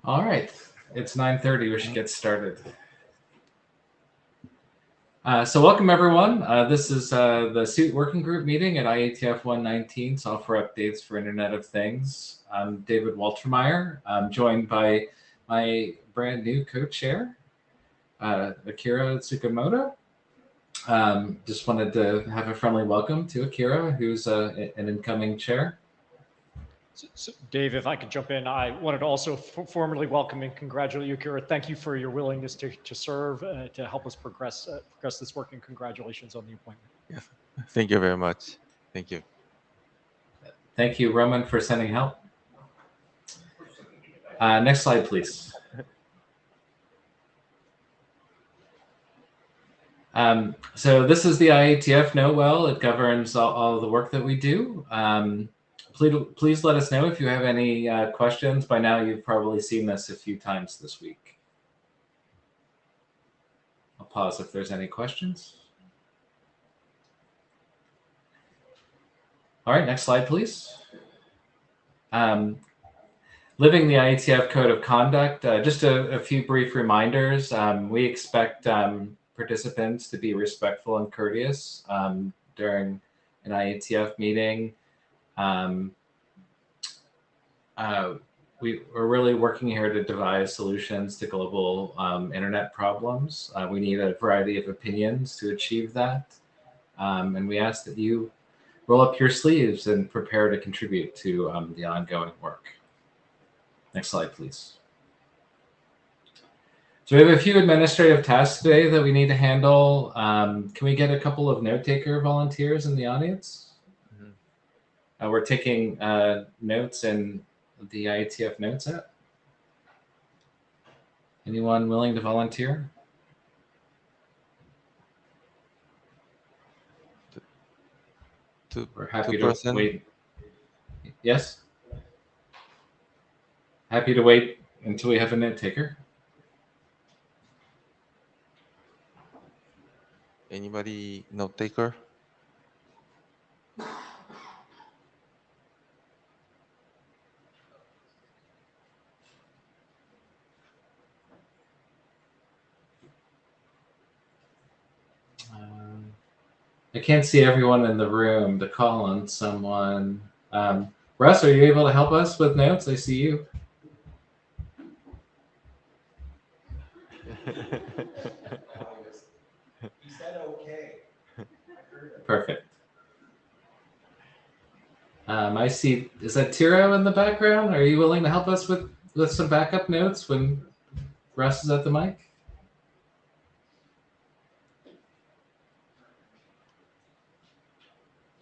All right, it's 9:30. We should get started. So welcome everyone. This is the Suite Working Group meeting at IETF 119, Software Updates for Internet of Things. I'm David Waltermeyer. I'm joined by my brand new co-chair, Akira Tsukamoto. Just wanted to have a friendly welcome to Akira, who's an incoming chair. So Dave, if I could jump in, I wanted to also formally welcome and congratulate you, Akira. Thank you for your willingness to serve, to help us progress this work, and congratulations on the appointment. Yeah, thank you very much. Thank you. Thank you, Roman, for sending help. Next slide, please. So this is the IETF Know Well. It governs all the work that we do. Please let us know if you have any questions. By now, you've probably seen this a few times this week. I'll pause if there's any questions. All right, next slide, please. Living the IETF Code of Conduct, just a few brief reminders. We expect participants to be respectful and courteous during an IETF meeting. We're really working here to devise solutions to global internet problems. We need a variety of opinions to achieve that. And we ask that you roll up your sleeves and prepare to contribute to the ongoing work. Next slide, please. So we have a few administrative tasks today that we need to handle. Can we get a couple of note-taker volunteers in the audience? Mm-hmm. We're taking notes in the IETF Notes app. Anyone willing to volunteer? We're happy to wait. Yes? Happy to wait until we have a note taker. Anybody note taker? I can't see everyone in the room to call on someone. Russ, are you able to help us with notes? I see you. He said okay. Perfect. I see, is that Tiro in the background? Are you willing to help us with some backup notes when Russ is at the mic?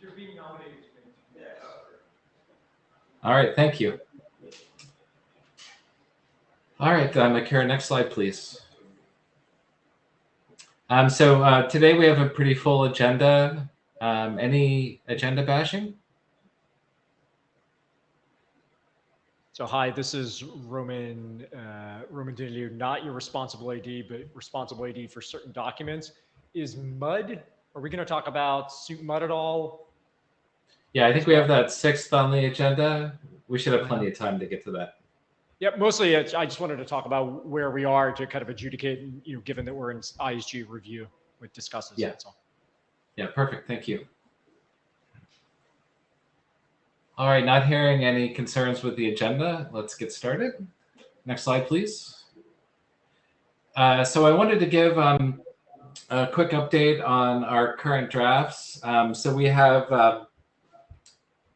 You're being nominated. Yes. All right, thank you. All right, Akira, next slide, please. So today we have a pretty full agenda. Any agenda bashing? So hi, this is Roman Dinilu, not your responsible AD, but responsible AD for certain documents. Is MUD, are we going to talk about Suite MUD at all? Yeah, I think we have that 6th on the agenda. We should have plenty of time to get to that. Yeah, mostly I just wanted to talk about where we are to kind of adjudicate, given that we're in ISG review, which discusses. Yeah. That's all. Yeah, perfect. Thank you. All right, not hearing any concerns with the agenda. Let's get started. Next slide, please. So I wanted to give a quick update on our current drafts. So we've had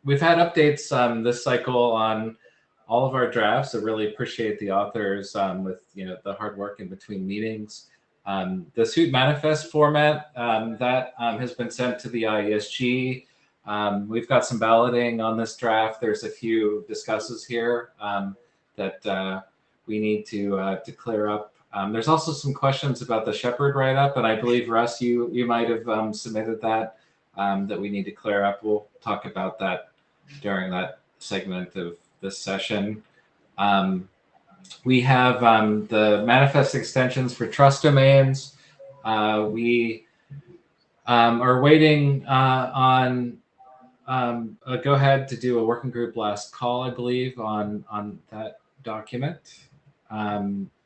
updates this cycle on all of our drafts. I really appreciate the authors with the hard work in between meetings. The Suite manifest format that has been sent to the IESG. We've got some balloting on this draft. There's a few discusses here that we need to clear up. There's also some questions about the Shepherd write-up, and I believe, Russ, you might have submitted that we need to clear up. We'll talk about that during that segment of this session. We have the manifest extensions for trust domains. We are waiting on a go ahead to do a working group last call, I believe, on that document.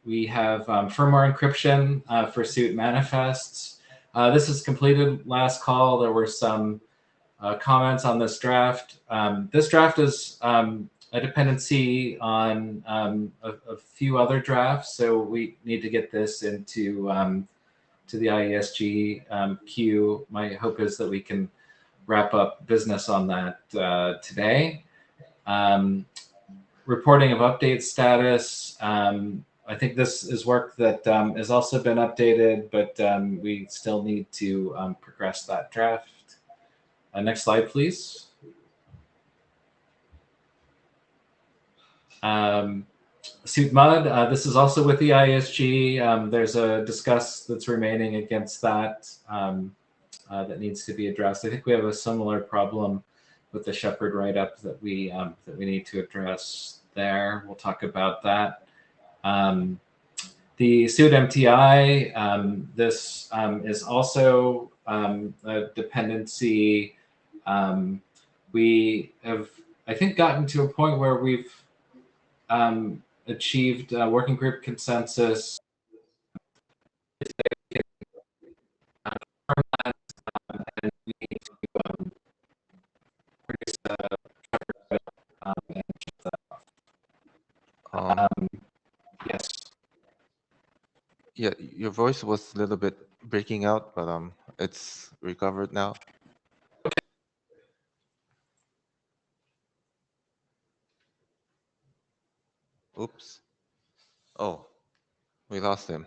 We have firmware encryption for suit manifests. This is completed last call. There were some comments on this draft. This draft is a dependency on a few other drafts, so we need to get this into to the IESG queue. My hope is that we can wrap up business on that today. Reporting of update status. I think this is work that has also been updated, but we still need to progress that draft. Next slide, please. Suit Mud, this is also with the ISG. There's a discuss that's remaining against that that needs to be addressed. I think we have a similar problem with the Shepherd write-up that we need to address there. We'll talk about that. The suit MTI, this is also a dependency. We have, I think, gotten to a point where we've achieved working group consensus. And we need to produce and shut that off. Yes. Yeah, your voice was a little bit breaking out, but it's recovered now. Oops. Oh, we lost him.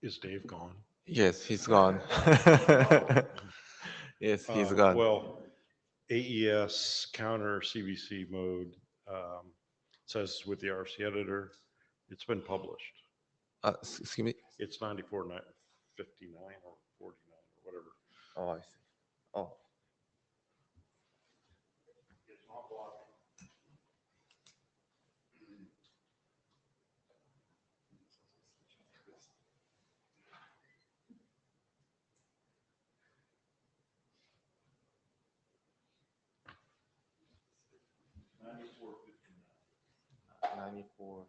Is Dave gone? Yes, he's gone. Yes, he's gone. Well, AES counter CVC mode says with the RC editor, it's been published. Excuse me. It's 94.59 or 49 or whatever. Oh, I see. Oh. $94.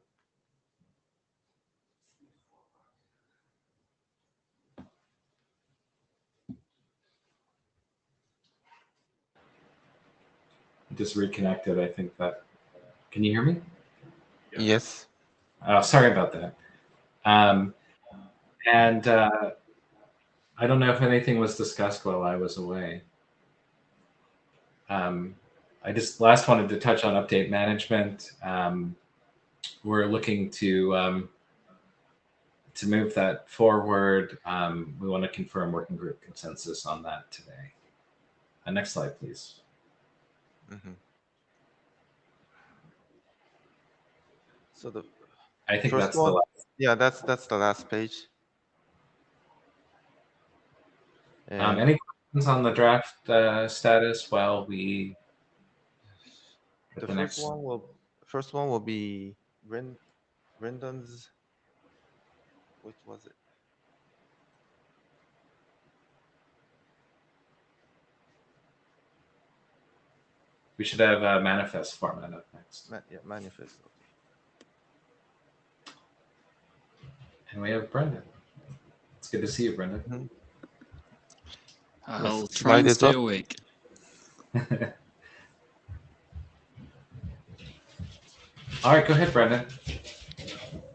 Just reconnected. I think that. Can you hear me? Yes. Oh, sorry about that. And I don't know if anything was discussed while I was away. I just last wanted to touch on update management. We're looking to move that forward. We want to confirm working group consensus on that today. Next slide, please. Mm-hmm. So I think first that's one, the last. yeah, that's the last page. And Any questions on the draft status while we? the first one will be Brendan's. Which was it? We should have a manifest format up next. Yeah, manifest. And we have Brendan. It's good to see you, Brendan. Mm-hmm. I'll Yes, try and slide it stay up. awake. All right, go ahead, Brendan.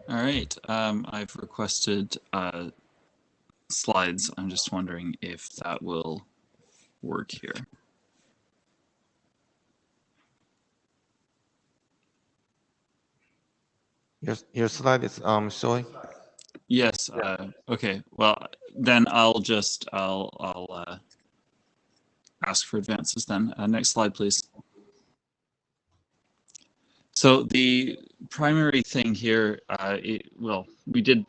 All right. I've requested slides. I'm just wondering if that will work here. Your slide is showing. Yes. Okay. Well, then I'll ask for advances then. Next slide, please. So the primary thing here, we did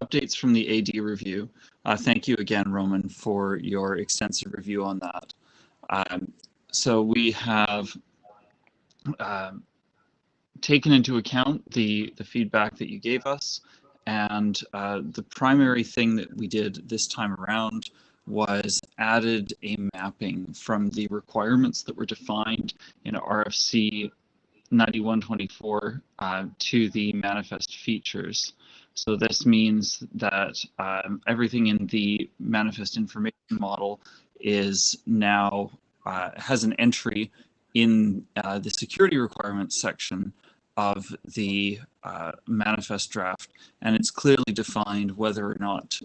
updates from the AD review. Thank you again, Roman, for your extensive review on that. So we have taken into account the feedback that you gave us, and the primary thing that we did this time around was added a mapping from the requirements that were defined in RFC 9124 to the manifest features. So this means that everything in the manifest information model is now has an entry in the security requirements section of the manifest draft, and it's clearly defined whether or not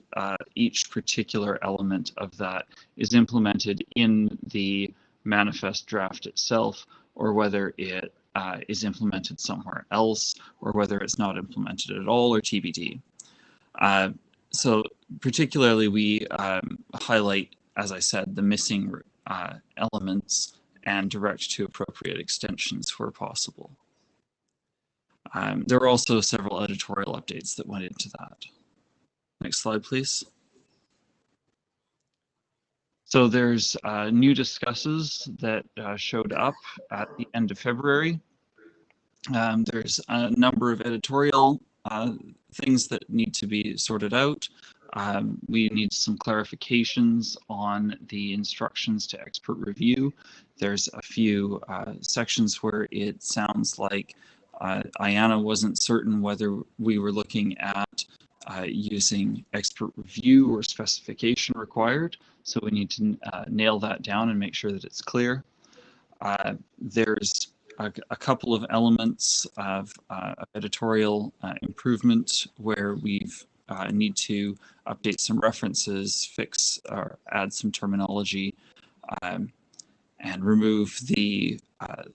each particular element of that is implemented in the manifest draft itself, or whether it is implemented somewhere else, or whether it's not implemented at all, or TBD. So particularly we highlight, as I said, the missing elements and direct to appropriate extensions where possible. There were also several editorial updates that went into that. Next slide, please. So there's new discusses that showed up at the end of February. There's a number of editorial things that need to be sorted out. We need some clarifications on the instructions to expert review. There's a few sections where it sounds like IANA wasn't certain whether we were looking at using expert review or specification required. So we need to nail that down and make sure that it's clear. There's a couple of elements of editorial improvement where we've need to update some references, fix or add some terminology, and remove the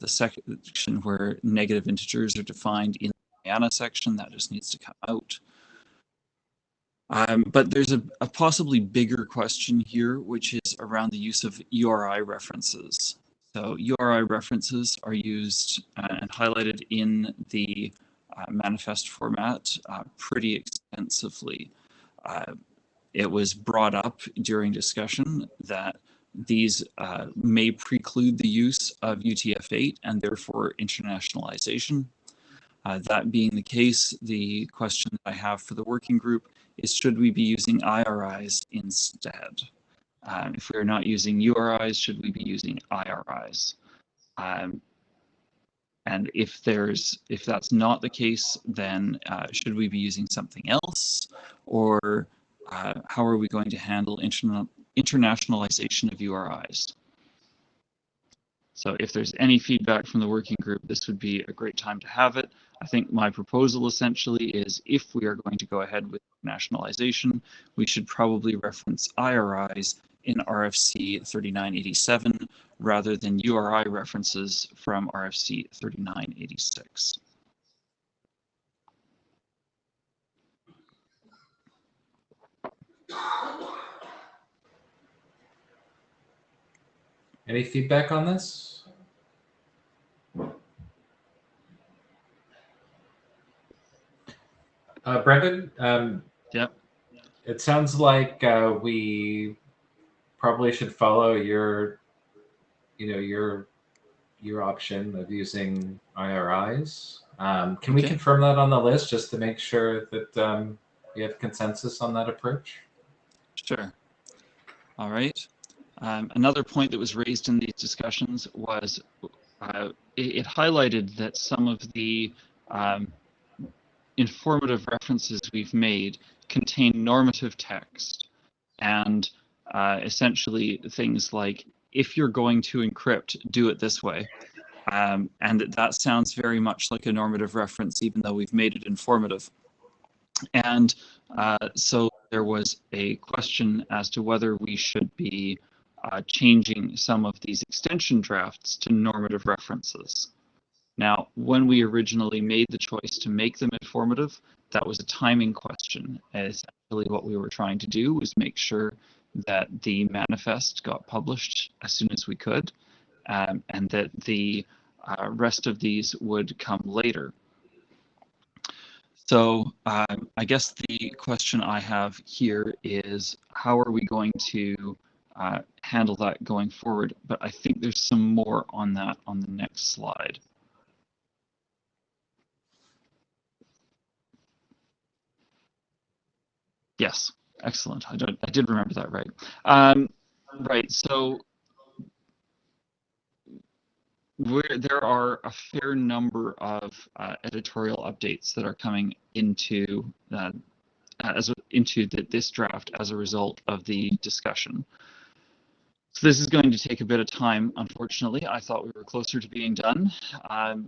section where negative integers are defined in the IANA section. That just needs to come out. But there's a possibly bigger question here, which is around the use of URI references. So URI references are used and highlighted in the manifest format pretty extensively. It was brought up during discussion that these may preclude the use of UTF-8 and therefore internationalization. That being the case, the question that I have for the working group is, should we be using IRIs instead? If we're not using URIs, should we be using IRIs? And if that's not the case, then should we be using something else? Or how are we going to handle internationalization of URIs? So if there's any feedback from the working group, this would be a great time to have it. I think my proposal essentially is, if we are going to go ahead with nationalization, we should probably reference IRIs in RFC 3987 rather than URI references from RFC 3986. Any feedback on this? Brendan, Yep. it sounds like we probably should follow your option of using IRIs. Can we confirm that on the list just to make sure that we have consensus on that approach? Sure. All right. Another point that was raised in these discussions was it highlighted that some of the informative references we've made contain normative text, and essentially things like, if you're going to encrypt, do it this way. And that sounds very much like a normative reference, even though we've made it informative. And so there was a question as to whether we should be changing some of these extension drafts to normative references. Now, when we originally made the choice to make them informative, that was a timing question. Essentially, what we were trying to do was make sure that the manifest got published as soon as we could, and that the rest of these would come later. So I guess the question I have here is, how are we going to handle that going forward? But I think there's some more on that on the next slide. Yes, excellent. I did remember that right. Right, so there are a fair number of editorial updates that are coming into this draft as a result of the discussion. So this is going to take a bit of time, unfortunately. I thought we were closer to being done,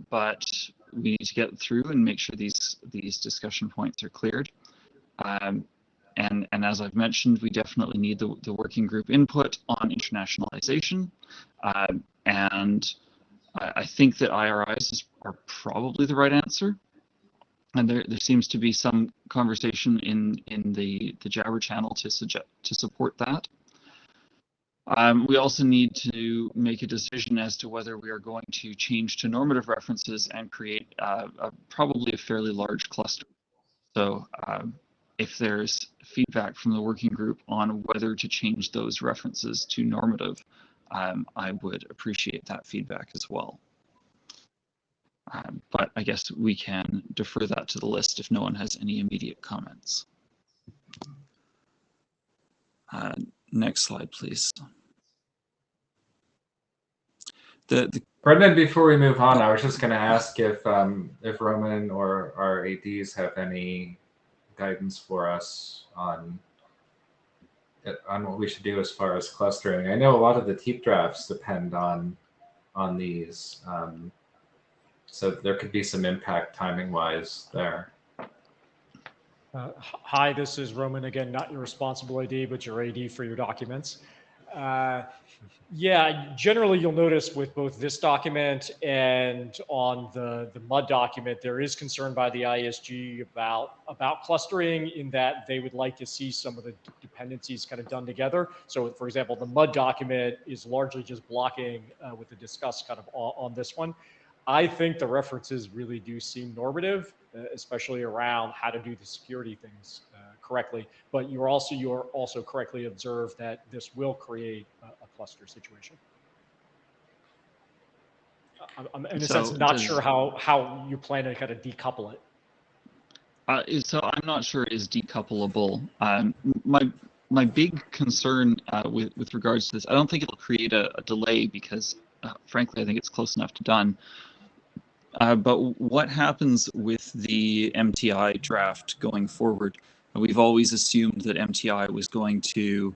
but we need to get through and make sure these discussion points are cleared. And as I've mentioned, we definitely need the working group input on internationalization. And I think that IRIs are probably the right answer. And there seems to be some conversation in the Jabber channel to support that. We also need to make a decision as to whether we are going to change to normative references and create probably a fairly large cluster. So if there's feedback from the working group on whether to change those references to normative, I would appreciate that feedback as well. But I guess we can defer that to the list if no one has any immediate comments. Next slide, please. Brendan, before we move on, I was just going to ask if Roman or our ADs have any guidance for us on what we should do as far as clustering. I know a lot of the TEEP drafts depend on these, so there could be some impact timing-wise there. Hi, this is Roman again, not your responsible AD, but your AD for your documents. Yeah, generally you'll notice with both this document and on the MUD document, there is concern by the ISG about clustering, in that they would like to see some of the dependencies kind of done together. So for example, the MUD document is largely just blocking with the discuss kind of on this one. I think the references really do seem normative, especially around how to do the security things correctly. But you're also correctly observed that this will create a cluster situation. I'm in a sense not sure how you plan to kind of decouple it. So I'm not sure it is decoupleable. My big concern with regards to this, I don't think it'll create a delay because, frankly, I think it's close enough to done. But what happens with the MTI draft going forward? We've always assumed that MTI was going to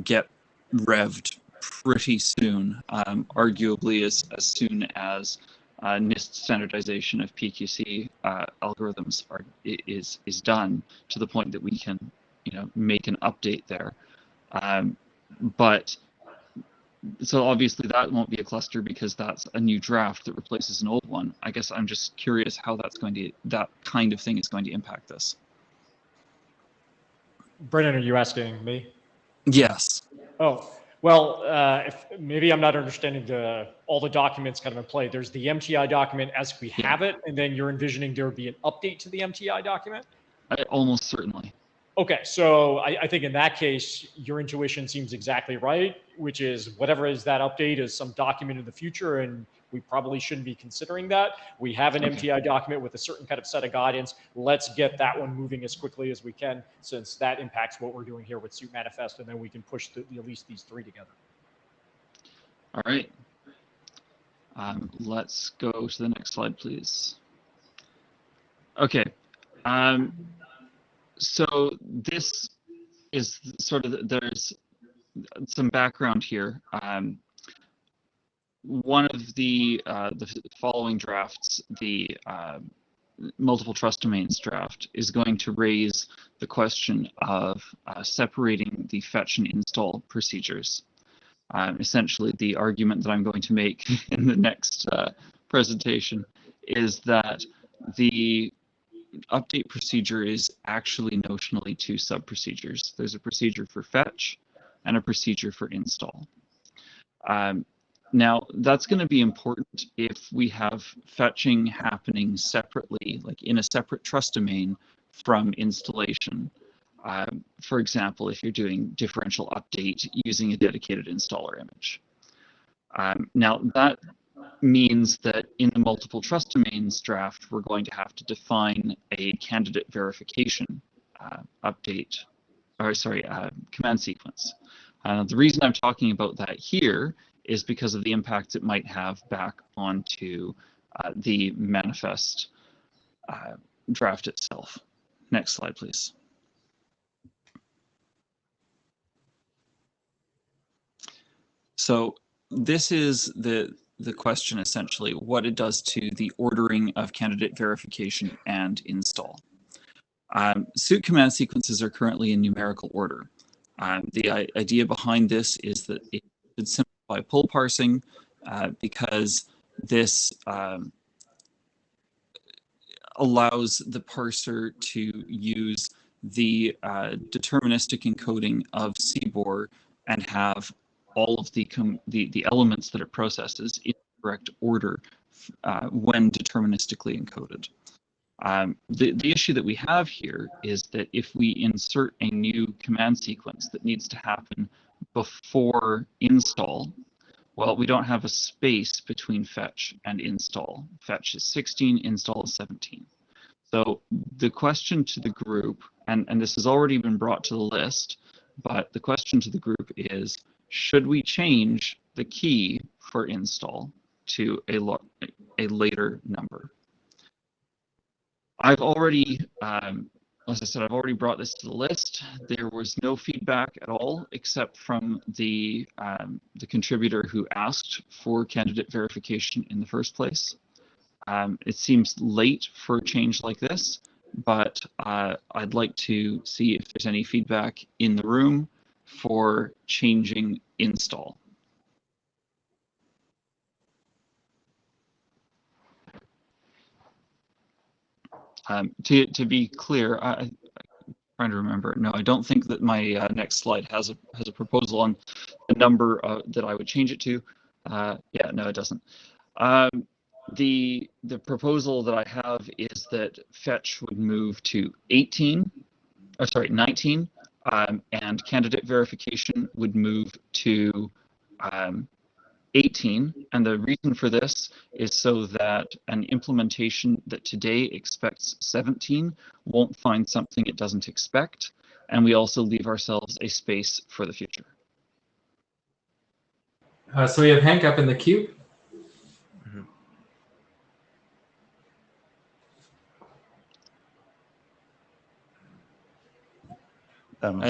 get revved pretty soon, arguably as soon as NIST standardization of PQC algorithms is done, to the point that we can, make an update there. But so obviously that won't be a cluster because that's a new draft that replaces an old one. I guess I'm just curious how that kind of thing is going to impact this. Brennan, are you asking me? Yes. Oh, well, if maybe I'm not understanding all the documents kind of in play. There's the MTI document as we have it, and then you're envisioning there would be an update to the MTI document? Almost certainly. Okay, so I think in that case, your intuition seems exactly right, which is whatever is that update is some document in the future, and we probably shouldn't be considering that. We have an MTI document with a certain kind of set of guidance. Let's get that one moving as quickly as we can, since that impacts what we're doing here with Suit Manifest, and then we can push at least these three together. All right. Let's go to the next slide, please. Okay. So this is sort of, there's some background here. One of the following drafts, the multiple trust domains draft, is going to raise the question of separating the fetch and install procedures. Essentially, the argument that I'm going to make in the next presentation is that the update procedure is actually notionally two sub-procedures. There's a procedure for fetch and a procedure for install. Now, that's going to be important if we have fetching happening separately, like in a separate trust domain from installation. For example, if you're doing differential update using a dedicated installer image. Now, that means that in the multiple trust domains draft, we're going to have to define a candidate verification update, or sorry, command sequence. The reason I'm talking about that here is because of the impacts it might have back onto the manifest draft itself. Next slide, please. So this is the question, essentially, what it does to the ordering of candidate verification and install. Suit command sequences are currently in numerical order. The idea behind this is that it should simplify pull parsing because this allows the parser to use the deterministic encoding of CBOR and have all of the elements that it processes in the correct order when deterministically encoded. The issue that we have here is that if we insert a new command sequence that needs to happen before install, well, we don't have a space between fetch and install. Fetch is 16, install is 17. So the question to the group, and this has already been brought to the list, but the question to the group is, should we change the key for install to a later number? I've already, as I said, I've already brought this to the list. There was no feedback at all, except from the contributor who asked for candidate verification in the first place. It seems late for a change like this, but I'd like to see if there's any feedback in the room for changing install. To be clear, I'm trying to remember. No, I don't think that my next slide has a proposal on the number that I would change it to. Yeah, no, it doesn't. The proposal that I have is that fetch would move to 19, and candidate verification would move to 18, and the reason for this is so that an implementation that today expects 17 won't find something it doesn't expect, and we also leave ourselves a space for the future. So we have Hank up in the queue.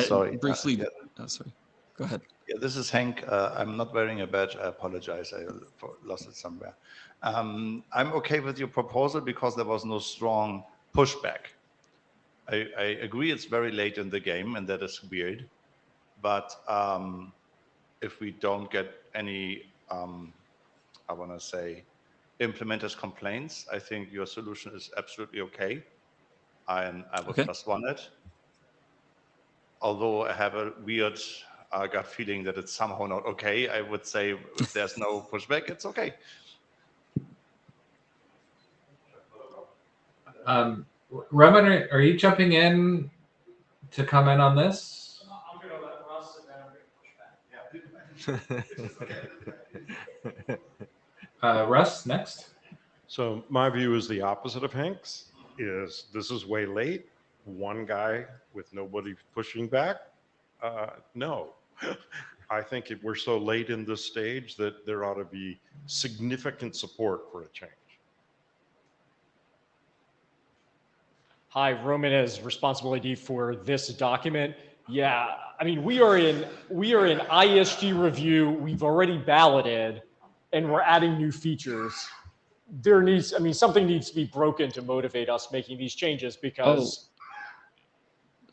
Sorry. Briefly, sorry, go ahead. Yeah, this is Hank. I'm not wearing a badge. I apologize. I lost it somewhere. I'm okay with your proposal because there was no strong pushback. I agree it's very late in the game and that is weird. But if we don't get any, I want to say, implementers' complaints, I think your solution is absolutely okay. And I would just run it. Although I have a weird gut feeling that it's somehow not okay, I would say if there's no pushback, it's okay. Roman, are you jumping in to comment on this? I'm going to let Russ and then I'm going to push back. Russ, next. So my view is the opposite of Hank's, is this is way late. One guy with nobody pushing back? No. I think we're so late in this stage that there ought to be significant support for a change. Hi, Roman as responsible AD for this document. Yeah, I mean, we are in IESG review. We've already balloted and we're adding new features. Something needs to be broken to motivate us making these changes because...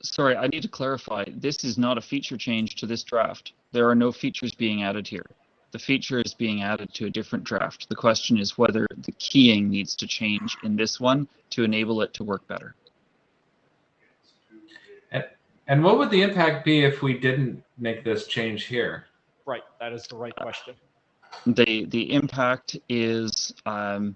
Sorry, I need to clarify. This is not a feature change to this draft. There are no features being added here. The feature is being added to a different draft. The question is whether the keying needs to change in this one to enable it to work better. And what would the impact be if we didn't make this change here? Right, that is the right question. The impact is a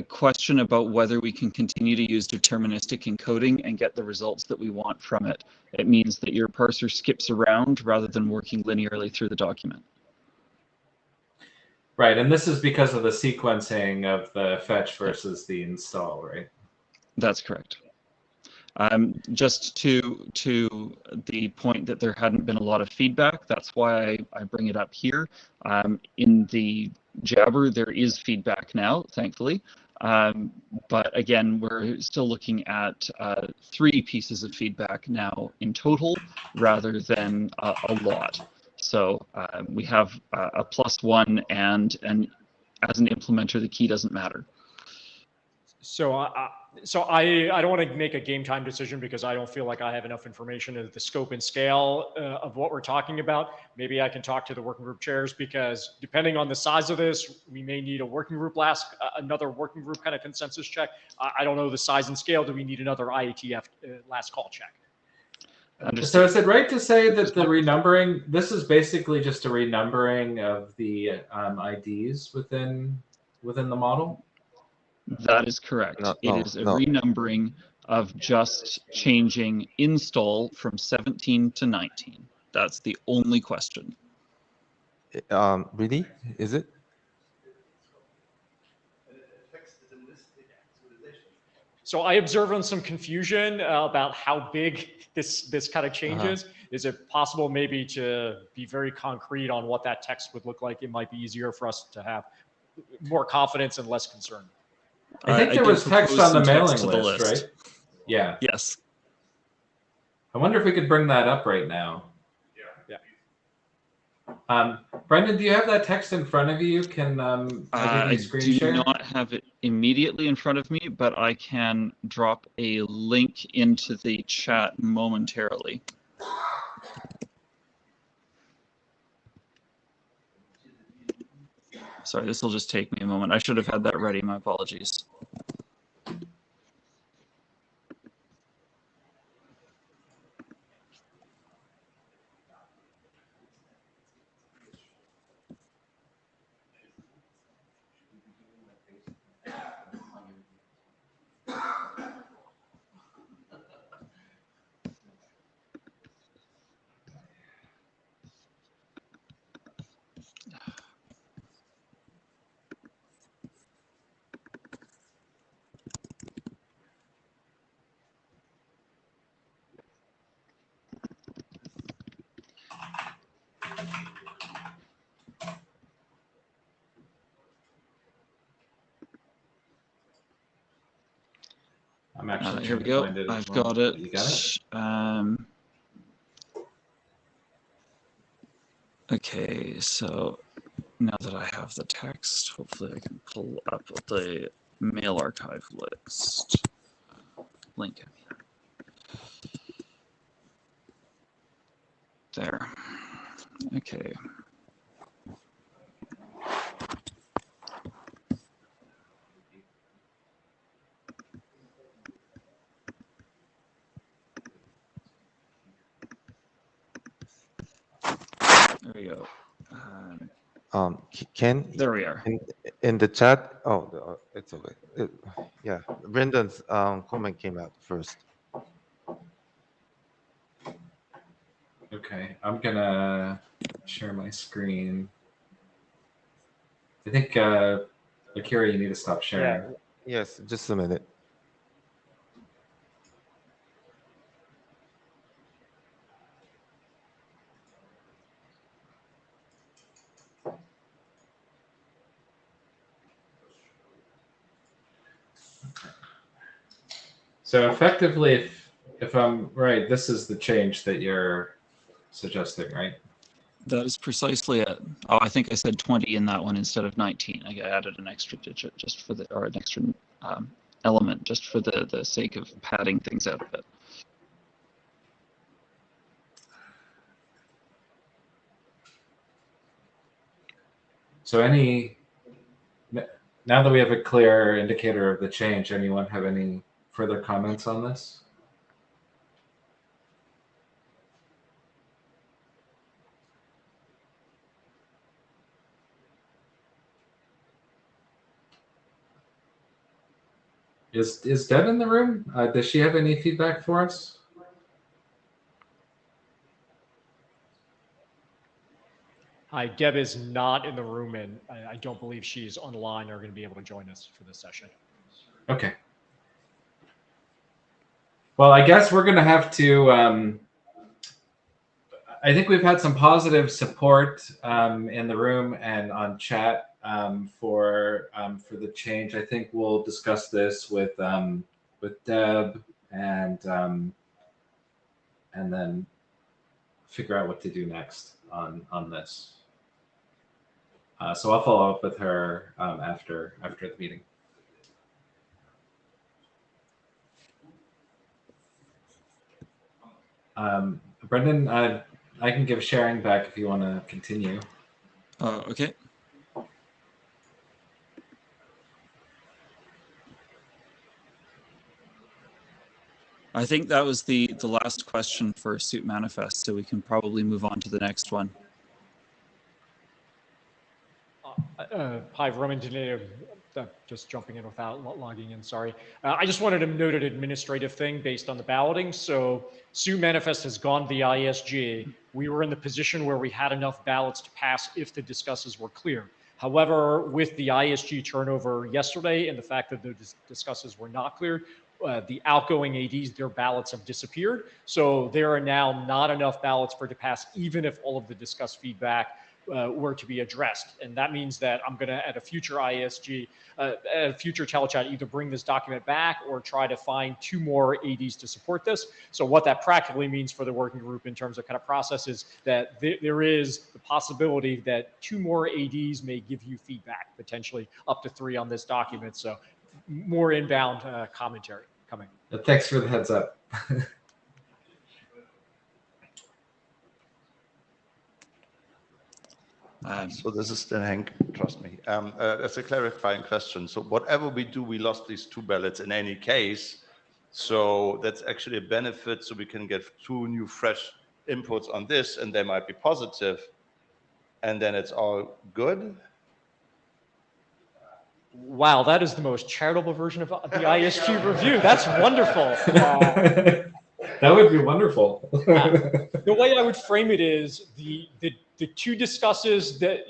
question about whether we can continue to use deterministic encoding and get the results that we want from it. It means that your parser skips around rather than working linearly through the document. Right, and this is because of the sequencing of the fetch versus the install, right? That's correct. Just to the point that there hadn't been a lot of feedback, that's why I bring it up here. In the Jabber, there is feedback now, thankfully. But again, we're still looking at 3 pieces of feedback now in total, rather than a lot. So we have a +1, and as an implementer, the key doesn't matter. So I don't want to make a game time decision because I don't feel like I have enough information of the scope and scale of what we're talking about. Maybe I can talk to the working group chairs, because depending on the size of this, we may need a working group another working group kind of consensus check. I don't know the size and scale. Do we need another IETF last call check? So is it right to say that the renumbering, this is basically just a renumbering of the IDs within the model? That is correct. It is a renumbering of just changing install from 17 to 19. That's the only question. Really? Is it? So I observed on some confusion about how big this kind of changes. Is it possible maybe to be very concrete on what that text would look like? It might be easier for us to have more confidence and less concern. I think there was text on the mailing list, right? Yeah. Yes. I wonder if we could bring that up right now. Yeah. Brendan, do you have that text in front of you? Can I give you screen share? I do not have it immediately in front of me, but I can drop a link into the chat momentarily. Sorry, this will just take me a moment. I should have had that ready. My apologies. I'm actually Here we trying to go. find it as I've well. got it. You got it? Okay, so now that I have the text, hopefully I can pull up the mail archive list. Link. There. Okay. There we go. Ken, There we are. in the chat. Oh, it's okay. Yeah, Brendan's comment came out first. Okay, I'm gonna share my screen. I think, Akira, you need to stop sharing. Yeah. Yes, just a minute. So effectively, if I'm right, this is the change that you're suggesting, right? That is precisely it. Oh, I think I said 20 in that one instead of 19. I added an extra digit just for or an extra element just for the sake of padding things out a bit. So now that we have a clear indicator of the change, anyone have any further comments on this? Is Deb in the room? Does she have any feedback for us? Hi, Deb is not in the room, and I don't believe she's online or going to be able to join us for this session. Okay. Well, I guess we're going to have to. I think we've had some positive support in the room and on chat for the change. I think we'll discuss this with Deb and then figure out what to do next on this. So I'll follow up with her after the meeting. Brendan, I can give sharing back if you want to continue. Okay. I think that was the last question for Suit Manifest, so we can probably move on to the next one. Hi, Roman Donato. Just jumping in without logging in, sorry. I just wanted to note an administrative thing based on the balloting. So Suit Manifest has gone to the ISG. We were in the position where we had enough ballots to pass if the discusses were clear. However, with the ISG turnover yesterday and the fact that the discusses were not clear, the outgoing ADs, their ballots have disappeared. So there are now not enough ballots for it to pass, even if all of the discussed feedback were to be addressed. And that means that I'm going to, at a future ISG, at a future telechat, either bring this document back or try to find 2 more ADs to support this. So what that practically means for the working group in terms of kind of process is that there is the possibility that 2 more ADs may give you feedback, potentially up to 3 on this document. So more inbound commentary coming. Thanks for the heads up. So this is then Hank, trust me. As a clarifying question, so whatever we do, we lost these 2 ballots in any case. So that's actually a benefit. So we can get 2 new fresh inputs on this, and they might be positive, and then it's all good. Wow, that is the most charitable version of the ISG review. That's wonderful. That would be wonderful. The way I would frame it is the 2 discusses that,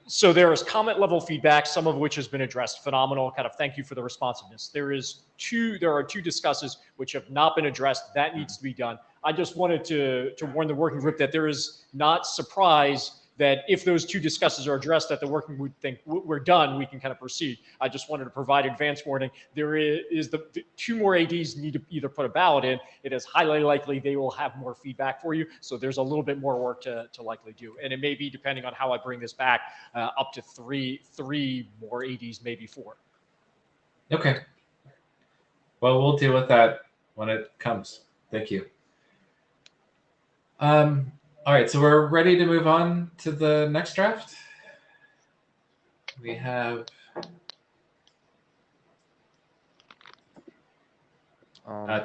so there is comment level feedback, some of which has been addressed. Phenomenal, kind of thank you for the responsiveness. There are 2 discusses which have not been addressed. That needs to be done. I just wanted to warn the working group that there is not surprise that if those 2 discusses are addressed, that the working group think we're done, we can kind of proceed. I just wanted to provide advance warning. There is the 2 more ADs need to either put a ballot in. It is highly likely they will have more feedback for you. So there's a little bit more work to likely do. And it may be, depending on how I bring this back, up to three more ADs, maybe 4. Okay. Well, we'll deal with that when it comes. Thank you. All right, so we're ready to move on to the next draft. We have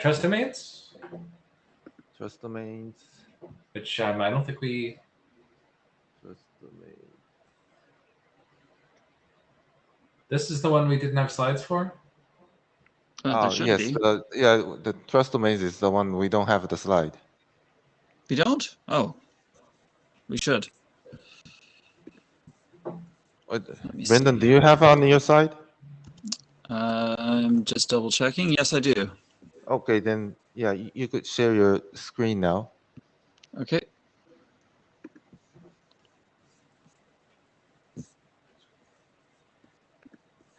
trust domains. Trust domains. Which I don't think we. Trust domains. This is the one we didn't have slides for. There should yes, be. yeah, the trust domains is the one we don't have the slide. We don't? Oh, we should. Brendan, do you have on your side? I'm just double checking. Yes, I do. Okay, then yeah, you could share your screen now. Okay.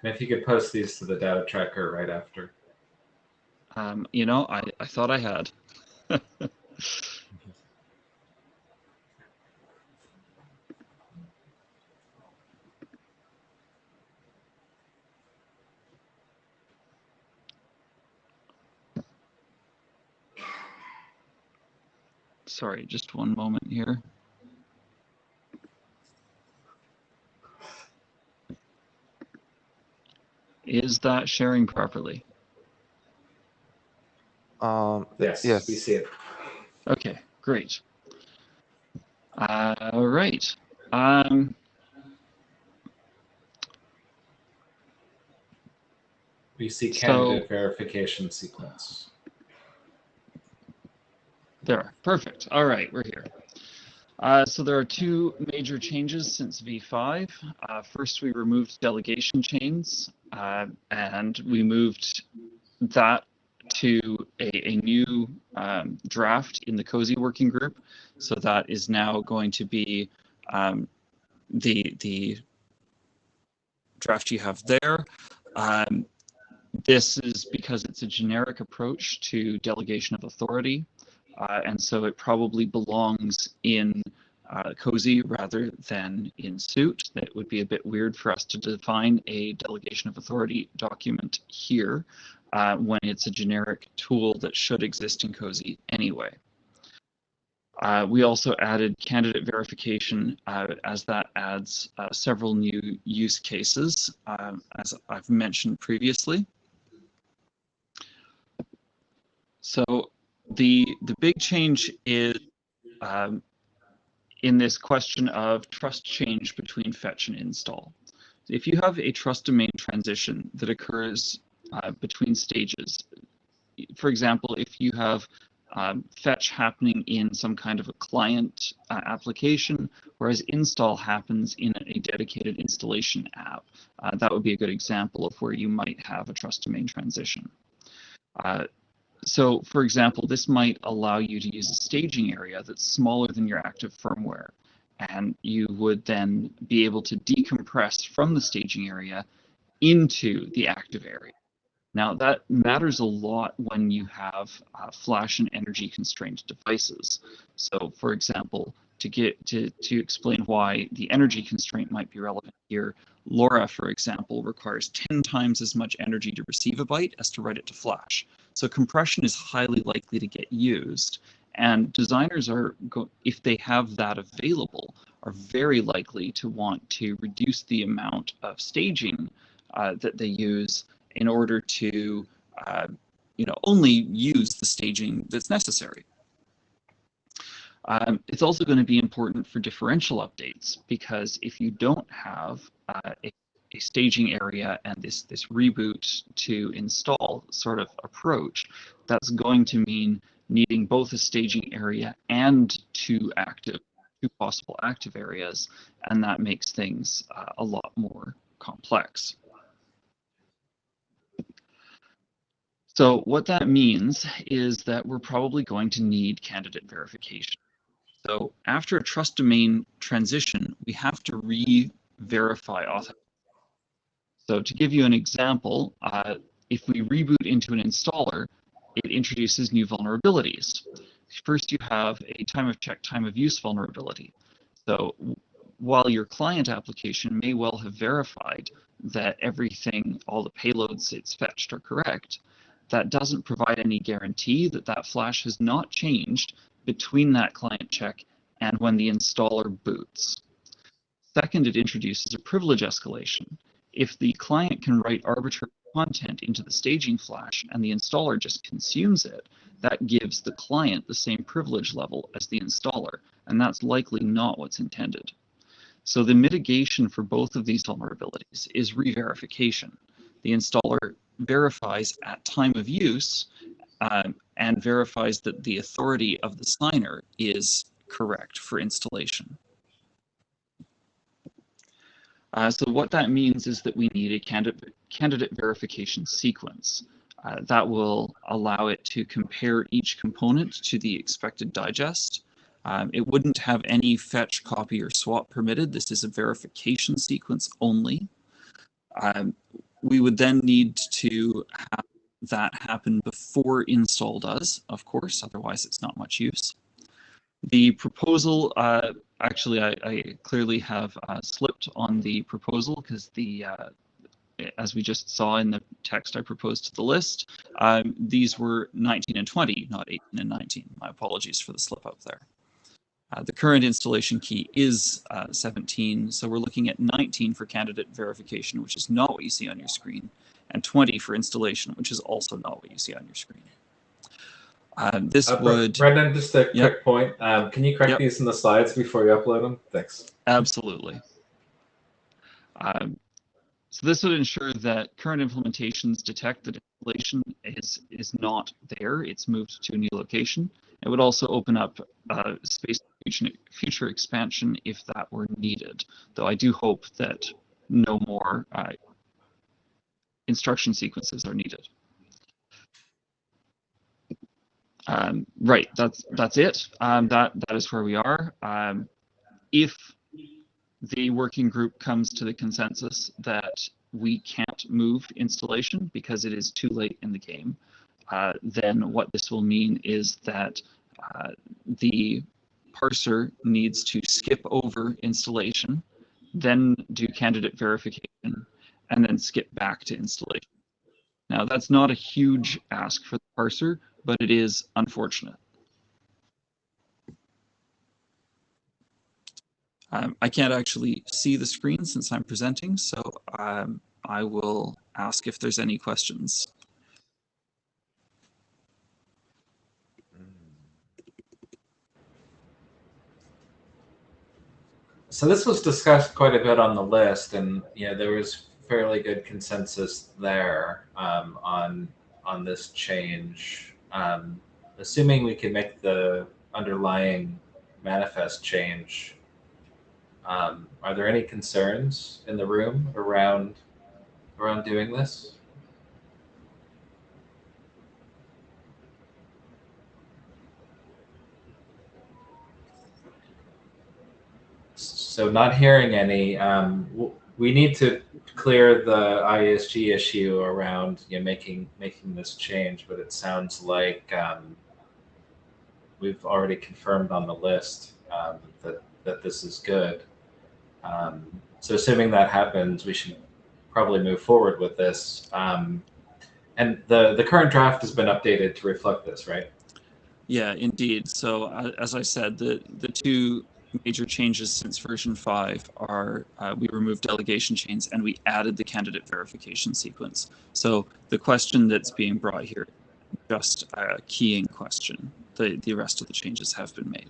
And if you could post these to the data tracker right after. You know, I thought I had. Sorry, just one moment here. Is that sharing properly? Yes, we see it. Okay, great. All right. We see candidate verification sequence. There, perfect. All right, we're here. So there are two major changes since V5. First, we removed delegation chains, and we moved that to a new draft in the COSI working group. So that is now going to be the draft you have there. This is because it's a generic approach to delegation of authority. And so it probably belongs in COSI rather than in suit. That would be a bit weird for us to define a delegation of authority document here when it's a generic tool that should exist in COSI anyway. We also added candidate verification as that adds several new use cases, as I've mentioned previously. So the big change is in this question of trust change between fetch and install. If you have a trust domain transition that occurs between stages, for example, if you have fetch happening in some kind of a client application, whereas install happens in a dedicated installation app, that would be a good example of where you might have a trust domain transition. So, for example, this might allow you to use a staging area that's smaller than your active firmware, and you would then be able to decompress from the staging area into the active area. Now, that matters a lot when you have flash and energy constrained devices. So, for example, to explain why the energy constraint might be relevant here, LoRa, for example, requires 10 times as much energy to receive a byte as to write it to flash. So compression is highly likely to get used, and designers are, if they have that available, are very likely to want to reduce the amount of staging that they use in order to, only use the staging that's necessary. It's also going to be important for differential updates, because if you don't have a staging area and this reboot to install sort of approach, that's going to mean needing both a staging area and two possible active areas, and that makes things a lot more complex. So what that means is that we're probably going to need candidate verification. So after a trust domain transition, we have to re-verify authentication. So to give you an example, if we reboot into an installer, it introduces new vulnerabilities. First, you have a time of check, time of use vulnerability. So while your client application may well have verified that everything, all the payloads it's fetched are correct, that doesn't provide any guarantee that that flash has not changed between that client check and when the installer boots. Second, it introduces a privilege escalation. If the client can write arbitrary content into the staging flash and the installer just consumes it, that gives the client the same privilege level as the installer, and that's likely not what's intended. So the mitigation for both of these vulnerabilities is re-verification. The installer verifies at time of use and verifies that the authority of the signer is correct for installation. So what that means is that we need a candidate verification sequence. That will allow it to compare each component to the expected digest. It wouldn't have any fetch, copy, or swap permitted. This is a verification sequence only. We would then need to have that happen before install does, of course, otherwise it's not much use. The proposal, actually I clearly have slipped on the proposal because as we just saw in the text I proposed to the list, these were 19 and 20, not 18 and 19. My apologies for the slip up there. The current installation key is 17, so we're looking at 19 for candidate verification, which is not what you see on your screen, and 20 for installation, which is also not what you see on your screen. Brendan, just a quick point. Can you correct these in the slides before you upload them? Thanks. Absolutely. So this would ensure that current implementations detect that installation is not there, it's moved to a new location. It would also open up space for future expansion if that were needed, though I do hope that no more instruction sequences are needed. Right, that's it. That is where we are. If the working group comes to the consensus that we can't move installation because it is too late in the game, then what this will mean is that the parser needs to skip over installation, then do candidate verification, and then skip back to installation. Now, that's not a huge ask for the parser, but it is unfortunate. I can't actually see the screen since I'm presenting, so I will ask if there's any questions. So this was discussed quite a bit on the list, and there was fairly good consensus there on this change. Assuming we can make the underlying manifest change, are there any concerns in the room around doing this? So not hearing any, we need to clear the ISG issue around making this change, but it sounds like we've already confirmed on the list that this is good. So assuming that happens, we should probably move forward with this. And the current draft has been updated to reflect this, right? Yeah, indeed. So as I said, the two major changes since version 5 are we removed delegation chains and we added the candidate verification sequence. So the question that's being brought here, just a keying question. The rest of the changes have been made.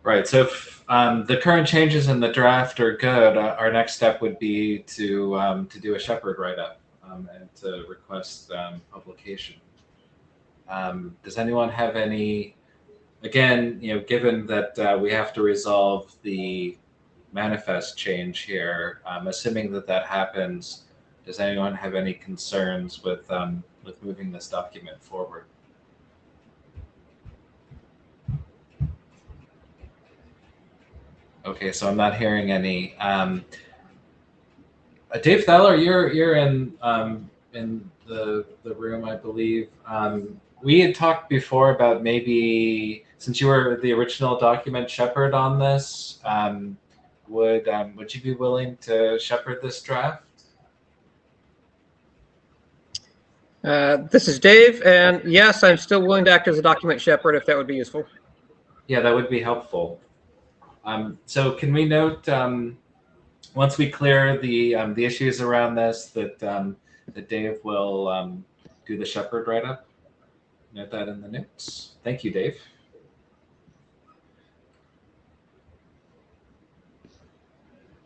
Right. So if the current changes in the draft are good, our next step would be to do a Shepherd write-up and to request publication. Does anyone have any? Again, given that we have to resolve the manifest change here, assuming that happens, does anyone have any concerns with moving this document forward? Okay, so I'm not hearing any. Dave Thaler, you're in the room, I believe. We had talked before about maybe, since you were the original document shepherd on this, would you be willing to shepherd this draft? This is Dave, and yes, I'm still willing to act as a document shepherd if that would be useful. Yeah, that would be helpful. So can we note, once we clear the issues around this, that Dave will do the shepherd write-up? Note that in the notes. Thank you, Dave.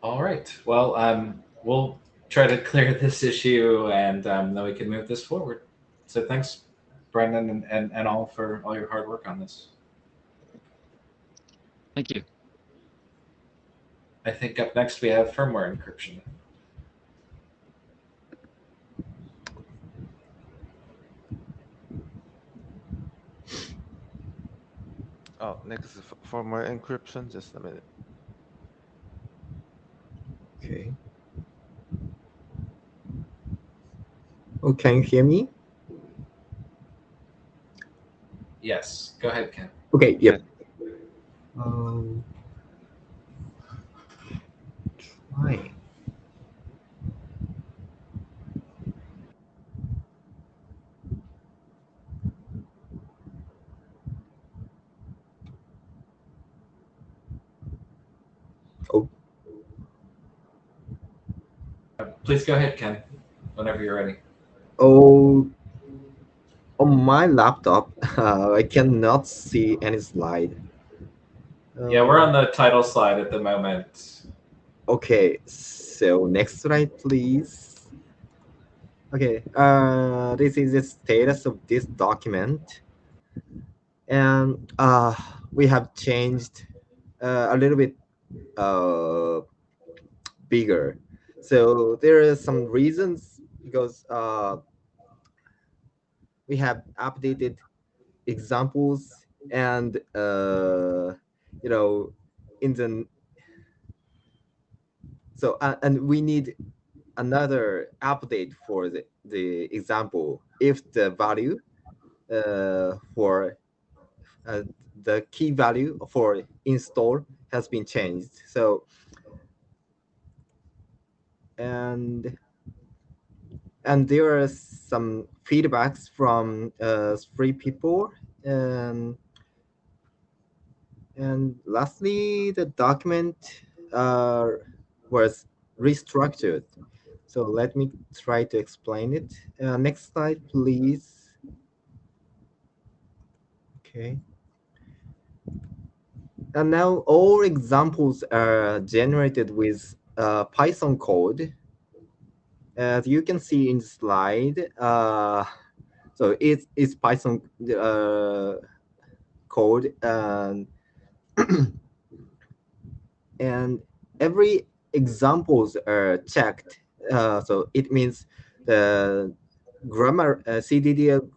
All right. Well, we'll try to clear this issue, and then we can move this forward. So thanks, Brendan, and all for all your hard work on this. Thank you. I think up next we have firmware encryption. Oh, next is firmware encryption. Just a minute. Okay. Oh, can you hear me? Yes. Go ahead, Ken. Okay. Yep. Try. Oh. Please go ahead, Ken, whenever you're ready. Oh. On my laptop, I cannot see any slide. Yeah, we're on the title slide at the moment. Okay, so next slide, please. Okay, this is the status of this document, and we have changed a little bit bigger. So there are some reasons because we have updated examples and you know in the so and we need another update for the example if the value for the key value for install has been changed. So and there are some feedbacks from 3 people, and lastly the document was restructured. So let me try to explain it. Next slide, please. Okay. And now all examples are generated with Python code. As you can see in the slide, so it's Python code, and every examples are checked. So it means the grammar CDDL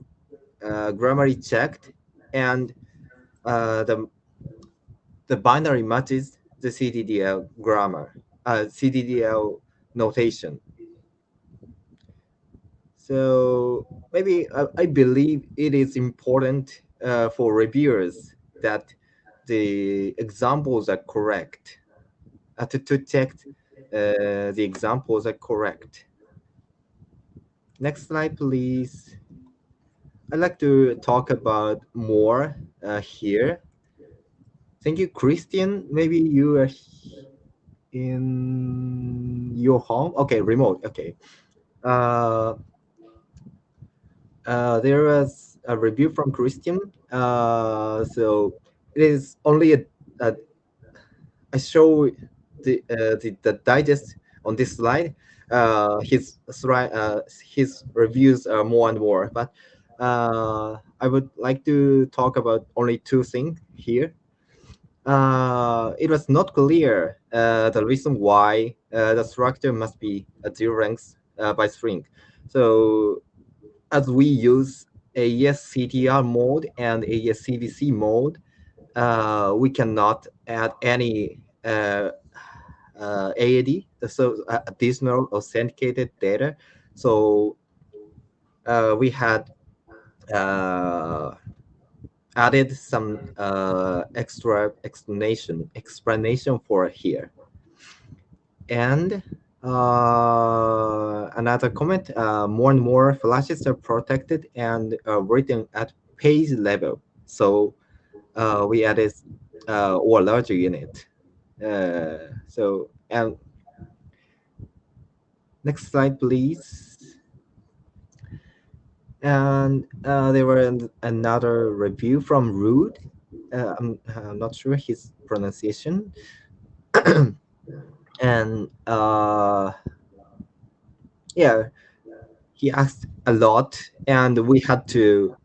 grammar is checked, and the binary matches the CDDL grammar, CDDL notation. So maybe I believe it is important for reviewers that the examples are correct, to check the examples are correct. Next slide, please. I'd like to talk about more here. Thank you, Christian. Maybe you are in your home. Okay, remote. Okay. There was a review from Christian. So it is only I show the digest on this slide. His reviews are more and more, but I would like to talk about only 2 things here. It was not clear the reason why the structure must be a 0 ranks by string. So as we use AES-CTR mode and AES-CVC mode, we cannot add any AAD, so additional authenticated data. So we had added some extra explanation for here. And another comment, more and more flashes are protected and written at page level. So we added or larger unit. So, and next slide, please. And there were another review from Rude. I'm not sure his pronunciation. And yeah, he asked a lot, and we had to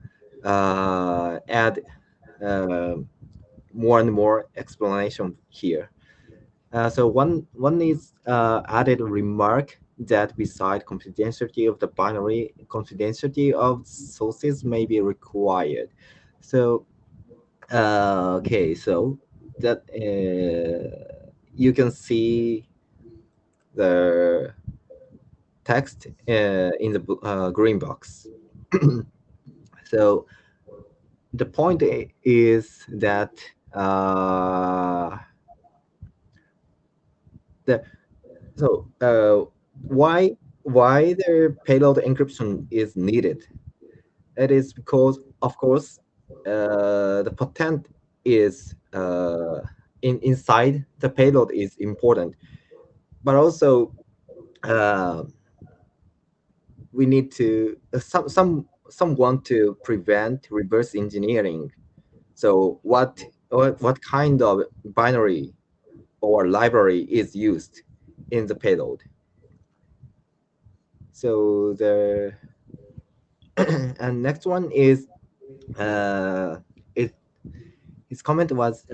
add more and more explanation here. So one is added remark that beside confidentiality of the binary, confidentiality of sources may be required. So okay, so that you can see the text in the green box. So the point is that why the payload encryption is needed? It is because, of course, the patent is inside the payload is important, but also we need to some want to prevent reverse engineering. So what kind of binary or library is used? in the payload. So the and next one is his comment was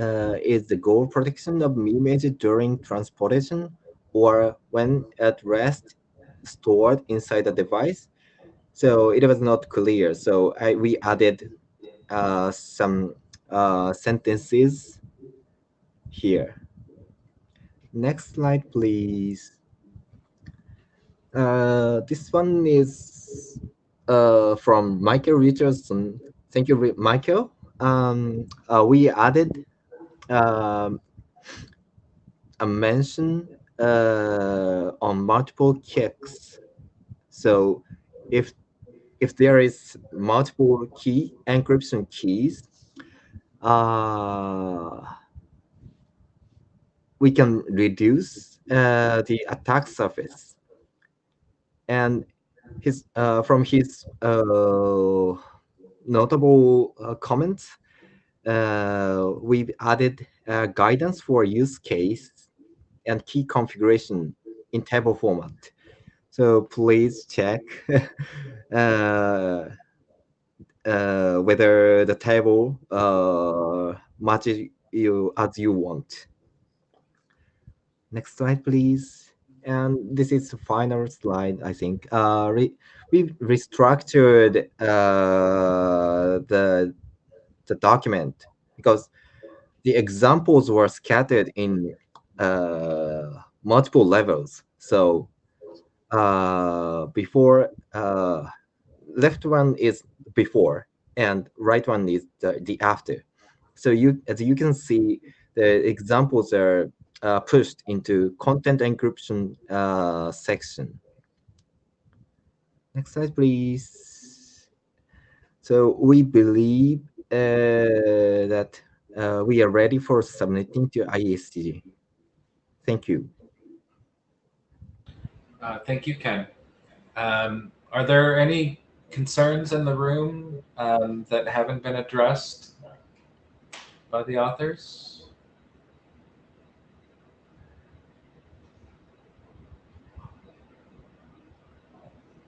is the goal protection of image during transportation or when at rest stored inside the device. So it was not clear. So we added some sentences here. Next slide, please. This one is from Michael Richardson. Thank you, Michael. We added um, a mention on multiple kicks. So if there is multiple key encryption keys, we can reduce the attack surface. And his from his notable comments, we've added guidance for use case and key configuration in table format. So please check whether the table matches you as you want. Next slide, please. And this is the final slide, I think. We've restructured the document because the examples were scattered in multiple levels. So before, left one is before, and right one is the after. So as you can see, the examples are pushed into content encryption section. Next slide, please. So we believe that we are ready for submitting to IESG. Thank you. Thank you, Ken. Are there any concerns in the room that haven't been addressed by the authors?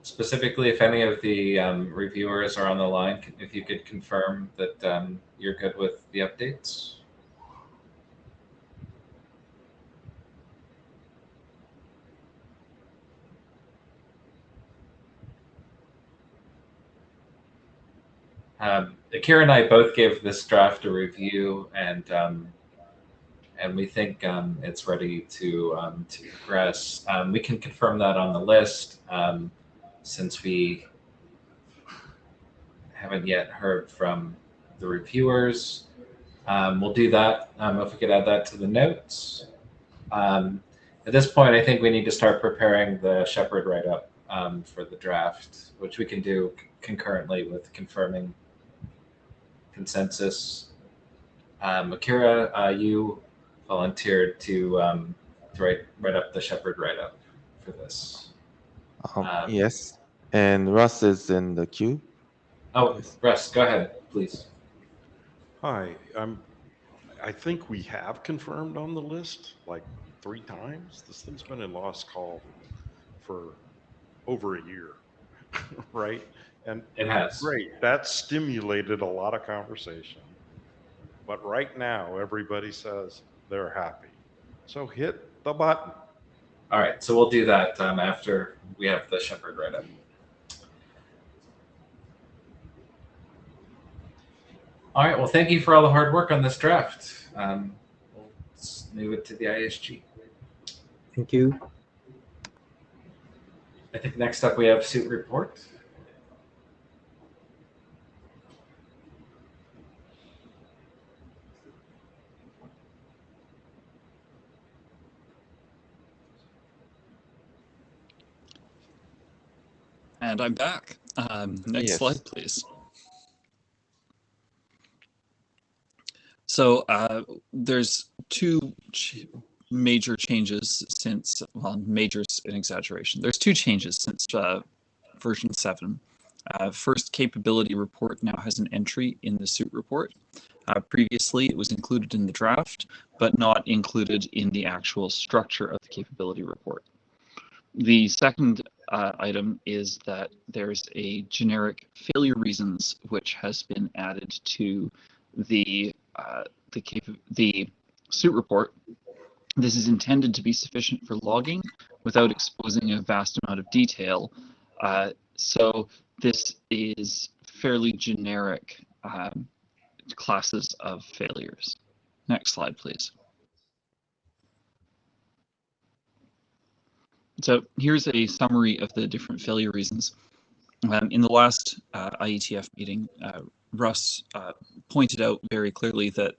Specifically, if any of the reviewers are on the line, if you could confirm that you're good with the updates. Akira and I both gave this draft a review, and we think it's ready to progress. We can confirm that on the list since we haven't yet heard from the reviewers. We'll do that if we could add that to the notes. At this point, I think we need to start preparing the Shepherd write-up for the draft, which we can do concurrently with confirming consensus. Akira, you volunteered to write up the Shepherd write-up for this. Yes, and Russ is in the queue. Oh, Yes. Russ, go ahead, please. Hi, I think we have confirmed on the list like 3 times. This thing's been in lost call for over a year, right? And It has. great, that stimulated a lot of conversation. But right now, everybody says they're happy. So hit the button. All right, so we'll do that after we have the Shepherd write-up. All right, well, thank you for all the hard work on this draft. Let's move it to the ISG. Thank you. I think next up we have suit report. And I'm back. Next Yes. slide, please. So there's 2 major changes since, well, major's an exaggeration. There's 2 changes since version 7. First, capability report now has an entry in the suit report. Previously, it was included in the draft, but not included in the actual structure of the capability report. The second item is that there's a generic failure reasons which has been added to the suit report. This is intended to be sufficient for logging without exposing a vast amount of detail. So this is fairly generic classes of failures. Next slide, please. So here's a summary of the different failure reasons. In the last IETF meeting, Russ pointed out very clearly that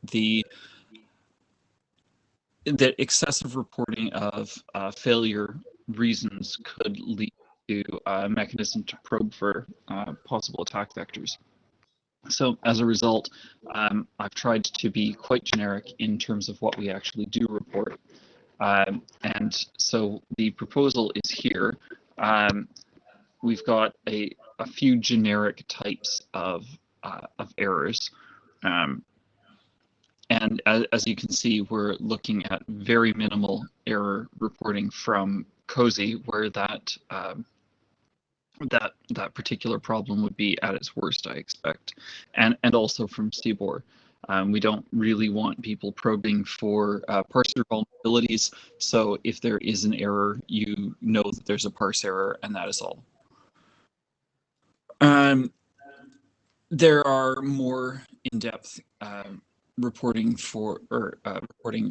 that excessive reporting of failure reasons could lead to a mechanism to probe for possible attack vectors. So as a result, I've tried to be quite generic in terms of what we actually do report. And so the proposal is here. We've got a few generic types of errors. And as you can see, we're looking at very minimal error reporting from COSI, where that particular problem would be at its worst, I expect, and also from CBOR. We don't really want people probing for parser vulnerabilities, so if there is an error, you know that there's a parse error, and that is all. There are more in-depth reporting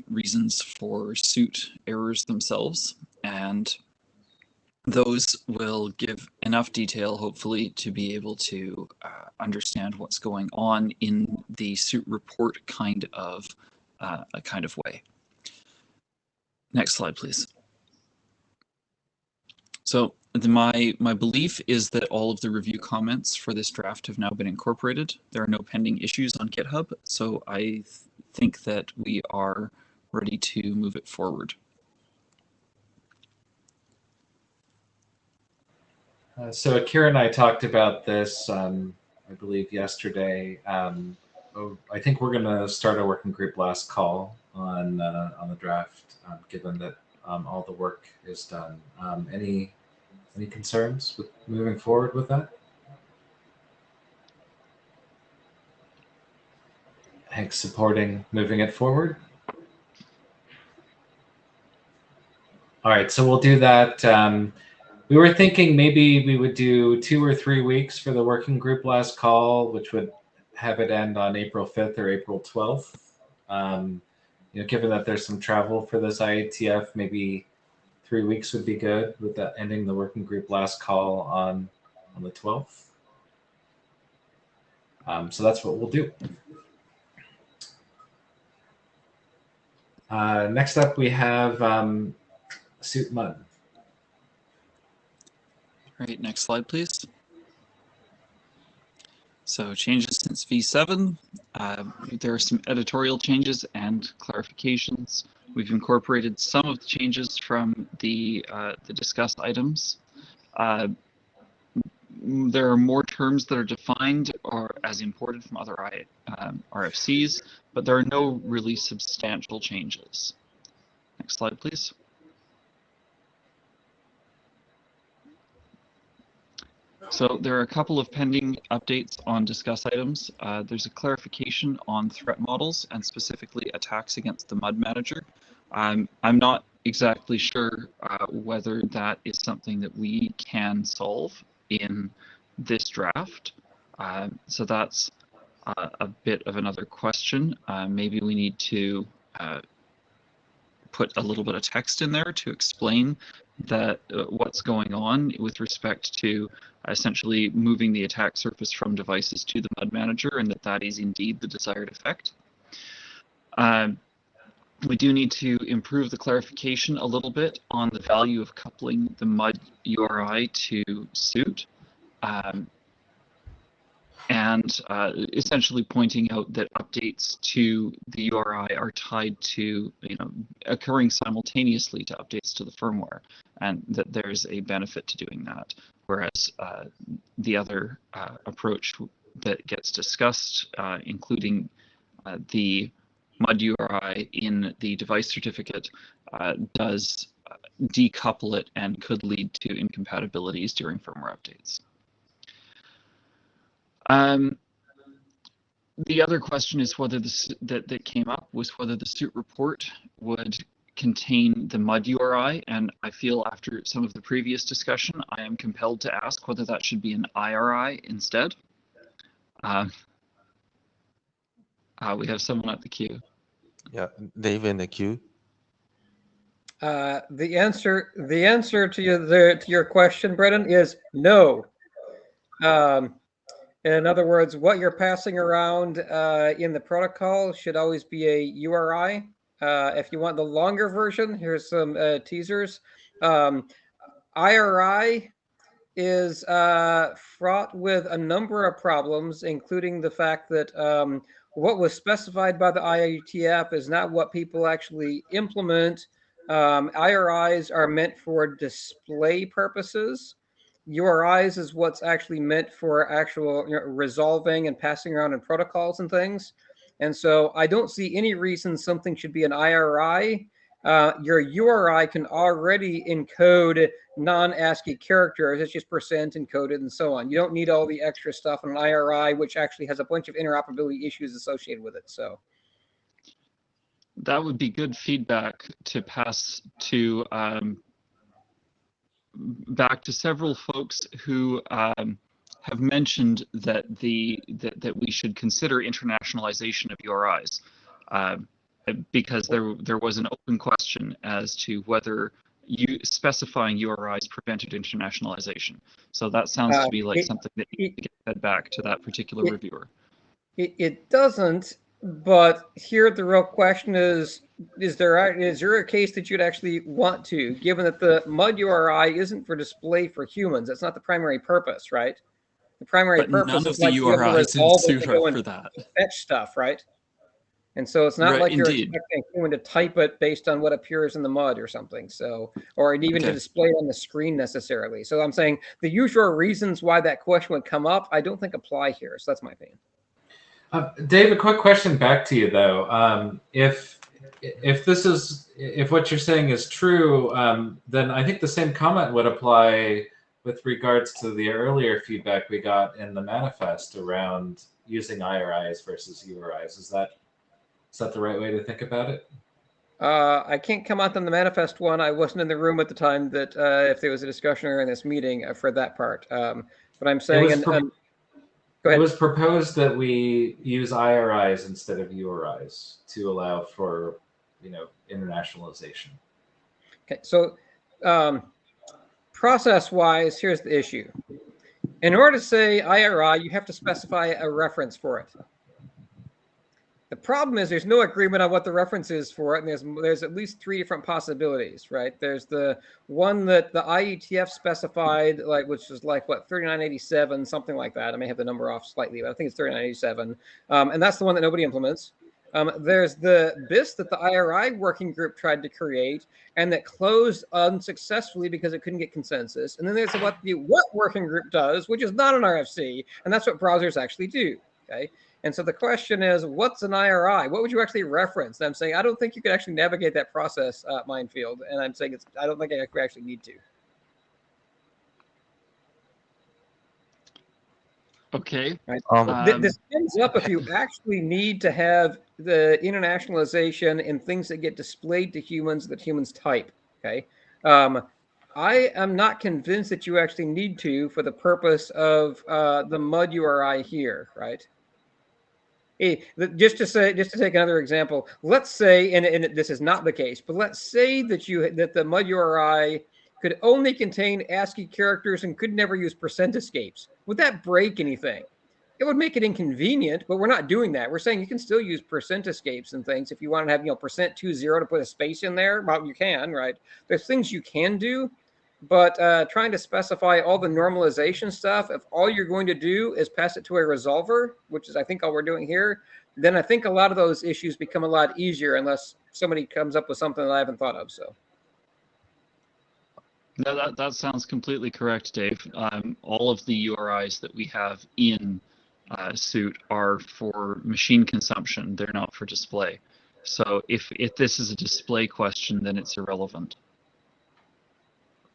reasons for suit errors themselves, and those will give enough detail, hopefully, to be able to understand what's going on in the suit report kind of way. Next slide, please. So my belief is that all of the review comments for this draft have now been incorporated. There are no pending issues on GitHub, so I think that we are ready to move it forward. So Akira and I talked about this, I believe, yesterday. I think we're going to start a working group last call on the draft, given that all the work is done. Any concerns with moving forward with that? Hank supporting moving it forward? All right, so we'll do that. We were thinking maybe we would do 2 or 3 weeks for the working group last call, which would have it end on April 5th or April 12th. Given that there's some travel for this IETF, maybe 3 weeks would be good, with that ending the working group last call on the 12th. So that's what we'll do. Next up, we have suit MUD. All right, next slide, please. So changes since V7. There are some editorial changes and clarifications. We've incorporated some of the changes from the discussed items. There are more terms that are defined or as imported from other RFCs, but there are no really substantial changes. Next slide, please. So there are a couple of pending updates on discuss items. There's a clarification on threat models and specifically attacks against the MUD manager. I'm not exactly sure whether that is something that we can solve in this draft. So that's a bit of another question. Maybe we need to put a little bit of text in there to explain that what's going on with respect to essentially moving the attack surface from devices to the MUD manager, and that is indeed the desired effect. We do need to improve the clarification a little bit on the value of coupling the MUD URI to suit, and essentially pointing out that updates to the URI are tied to, occurring simultaneously to updates to the firmware, and that there's a benefit to doing that. Whereas the other approach that gets discussed, including the MUD URI in the device certificate does decouple it and could lead to incompatibilities during firmware updates. The other question is whether that came up was whether the suit report would contain the MUD URI, and I feel after some of the previous discussion, I am compelled to ask whether that should be an IRI instead. We have someone at the queue. Yeah, Dave in the queue. The answer to your question, Brennan, is no. In other words, what you're passing around in the protocol should always be a URI. If you want the longer version, here's some teasers. IRI is fraught with a number of problems, including the fact that what was specified by the IETF is not what people actually implement. IRIs are meant for display purposes. URIs is what's actually meant for actual resolving and passing around in protocols and things. And so I don't see any reason something should be an IRI. Your URI can already encode non-ASCII characters. It's just percent encoded and so on. You don't need all the extra stuff in an IRI, which actually has a bunch of interoperability issues associated with it. So that would be good feedback to pass to back to several folks who have mentioned that that we should consider internationalization of URIs, because there was an open question as to whether specifying URIs prevented internationalization. So that sounds to be like something that needs to get fed back to that particular reviewer. It doesn't, but here the real question is there a case that you'd actually want to, given that the MUD URI isn't for display for humans? That's not the primary purpose, right? The primary purpose none of is the like URIs in suit are for that. Fetch stuff, right? And so it's not Right, like you're indeed. expecting someone to type it based on what appears in the MUD or something. So, or even to display it on the screen necessarily. So I'm saying the usual reasons why that question would come up, I don't think apply here. So that's my opinion. Dave, a quick question back to you though. If what you're saying is true, then I think the same comment would apply with regards to the earlier feedback we got in the manifest around using IRIs versus URIs. Is that the right way to think about it? I can't comment on the manifest one. I wasn't in the room at the time that if there was a discussion or in this meeting for that part. But I'm saying, go ahead. It was proposed that we use IRIs instead of URIs to allow for, internationalization. Okay, so process-wise, here's the issue. In order to say IRI, you have to specify a reference for it. The problem is there's no agreement on what the reference is for it, and there's at least three different possibilities, right? There's the one that the IETF specified, which is what, 3987, something like that. I may have the number off slightly, but I think it's 3987, and that's the one that nobody implements. There's the BIS that the IRI working group tried to create and that closed unsuccessfully because it couldn't get consensus. And then there's what the what working group does, which is not an RFC, and that's what browsers actually do. Okay. And so the question is, what's an IRI? What would you actually reference? And I'm saying I don't think you could actually navigate that process minefield. And I'm saying I don't think I actually need to. Okay. Right. This ends up if you actually need to have the internationalization and things that get displayed to humans that humans type. Okay. I am not convinced that you actually need to for the purpose of the MUD URI here, right? Just to take another example, let's say, and this is not the case, but let's say that the MUD URI could only contain ASCII characters and could never use percent escapes. Would that break anything? It would make it inconvenient, but we're not doing that. We're saying you can still use percent escapes and things. If you want to have, %20 to put a space in there, well, you can, right? There's things you can do, but trying to specify all the normalization stuff, if all you're going to do is pass it to a resolver, which is I think all we're doing here, then I think a lot of those issues become a lot easier unless somebody comes up with something that I haven't thought of. So. No, that sounds completely correct, Dave. All of the URIs that we have in suit are for machine consumption. They're not for display. So if this is a display question, then it's irrelevant.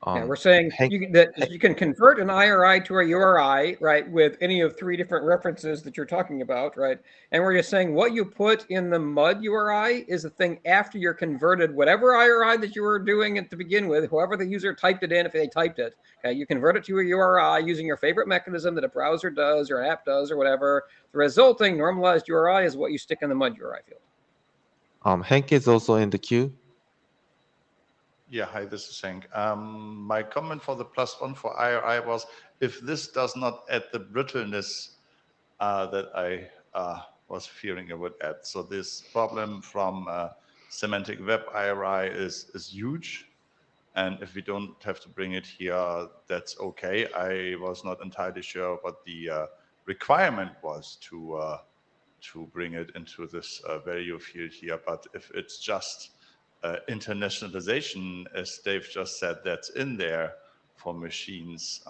Yeah, we're saying Hank, that you can convert an IRI to a URI, right, with any of 3 different references that you're talking about, right? And we're just saying what you put in the MUD URI is the thing after you're converted whatever IRI that you were doing at to begin with, whoever the user typed it in, if they typed it, okay, you convert it to a URI using your favorite mechanism that a browser does or an app does or whatever. The resulting normalized URI is what you stick in the MUD URI field. Hank is also in the queue. Yeah, hi, this is Hank. My comment for the +1 for IRI was if this does not add the brittleness that I was fearing it would add. So this problem from semantic web IRI is huge. And if we don't have to bring it here, that's okay. I was not entirely sure what the requirement was to bring it into this value field here. But if it's just internationalization, as Dave just said, that's in there for machines.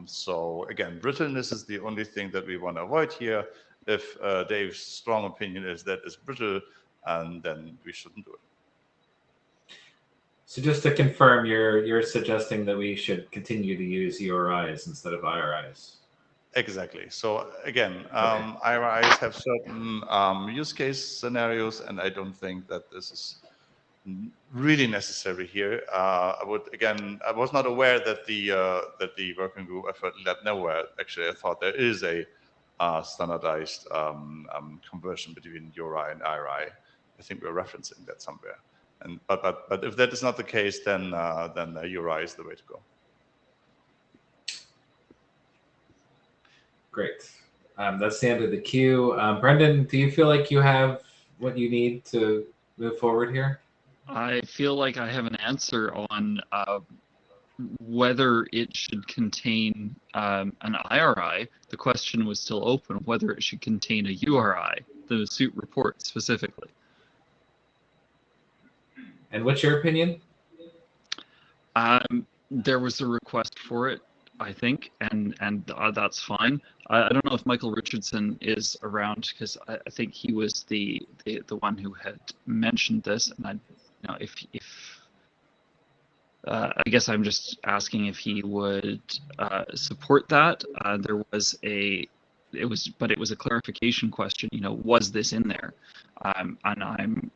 So again, brittleness is the only thing that we want to avoid here. If Dave's strong opinion is that it's brittle, and then we shouldn't do it. So just to confirm, you're suggesting that we should continue to use URIs instead of IRIs. Exactly. So again, Okay. IRIs have certain use case scenarios, and I don't think that this is really necessary here. I was not aware that the working group effort led nowhere. Actually, I thought there is a standardized conversion between URI and IRI. I think we're referencing that somewhere. And but if that is not the case, then URI is the way to go. Great. That's the end of the queue. Brendan, do you feel like you have what you need to move forward here? I feel like I have an answer on whether it should contain an IRI. The question was still open whether it should contain a URI, the suit report specifically. And what's your opinion? There was a request for it, I think, and that's fine. I don't know if Michael Richardson is around because I think he was the one who had mentioned this, and I guess I'm just asking if he would support that. There was it was a clarification question. Was this in there? And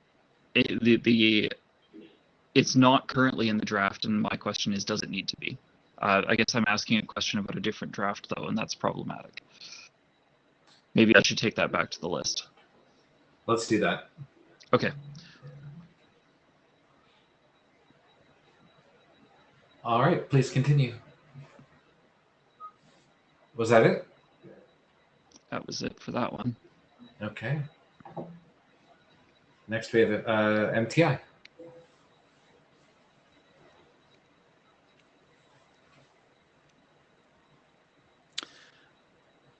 it's not currently in the draft, and my question is, does it need to be? I guess I'm asking a question about a different draft, though, and that's problematic. Maybe I should take that back to the list. Let's do that. Okay. All right, please continue. Was that it? That was it for that one. Okay. Next we have MTI.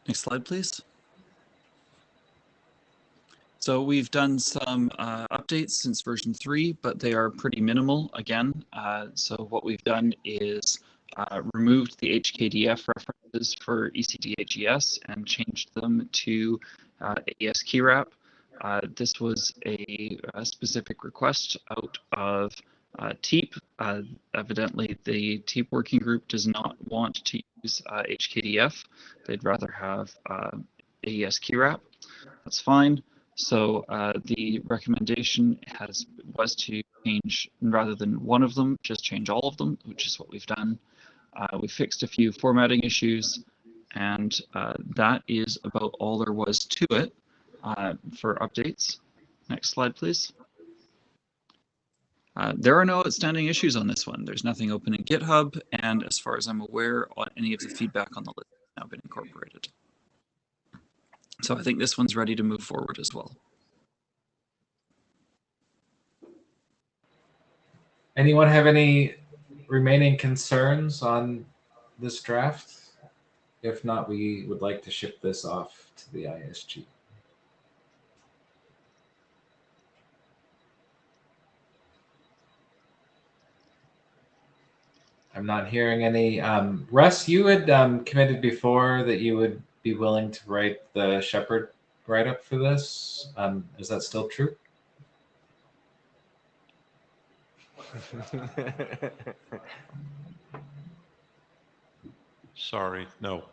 Next slide, please. So we've done some updates since version 3, but they are pretty minimal again. So what we've done is removed the HKDF references for ECDHES and changed them to AES key wrap. This was a specific request out of TEEP. Evidently, the TEEP working group does not want to use HKDF. They'd rather have AES key wrap. That's fine. So the recommendation was to change, rather than one of them, just change all of them, which is what we've done. We fixed a few formatting issues, and that is about all there was to it for updates. Next slide, please. There are no outstanding issues on this one. There's nothing open in GitHub, and as far as I'm aware, any of the feedback on the list has now been incorporated. So I think this one's ready to move forward as well. Anyone have any remaining concerns on this draft? If not, we would like to ship this off to the ISG. I'm not hearing any. Russ, you had committed before that you would be willing to write the Shepherd write-up for this. Is that still true? Sorry, no.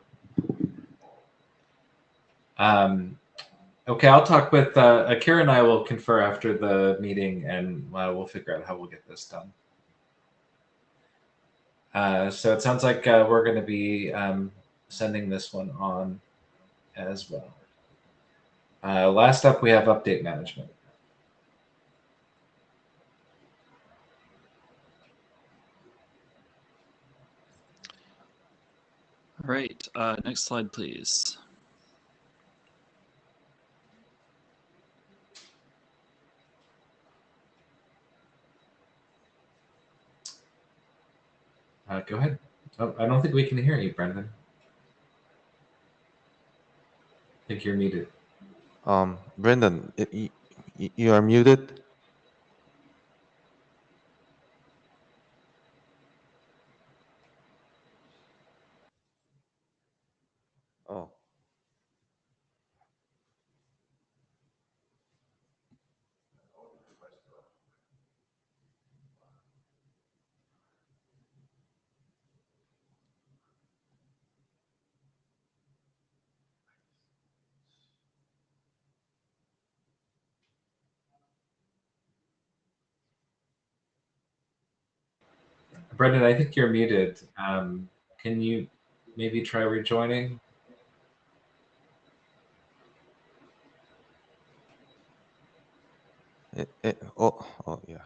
Okay, I'll talk with Akira and I will confer after the meeting, and we'll figure out how we'll get this done. So it sounds like we're going to be sending this one on as well. Last up, we have update management. All right, next slide, please. Go ahead. Oh, I don't think we can hear you, Brendan. I think you're muted. Brendan, you are muted. Oh. Brendan, I think you're muted. Can you maybe try rejoining? Oh, yeah.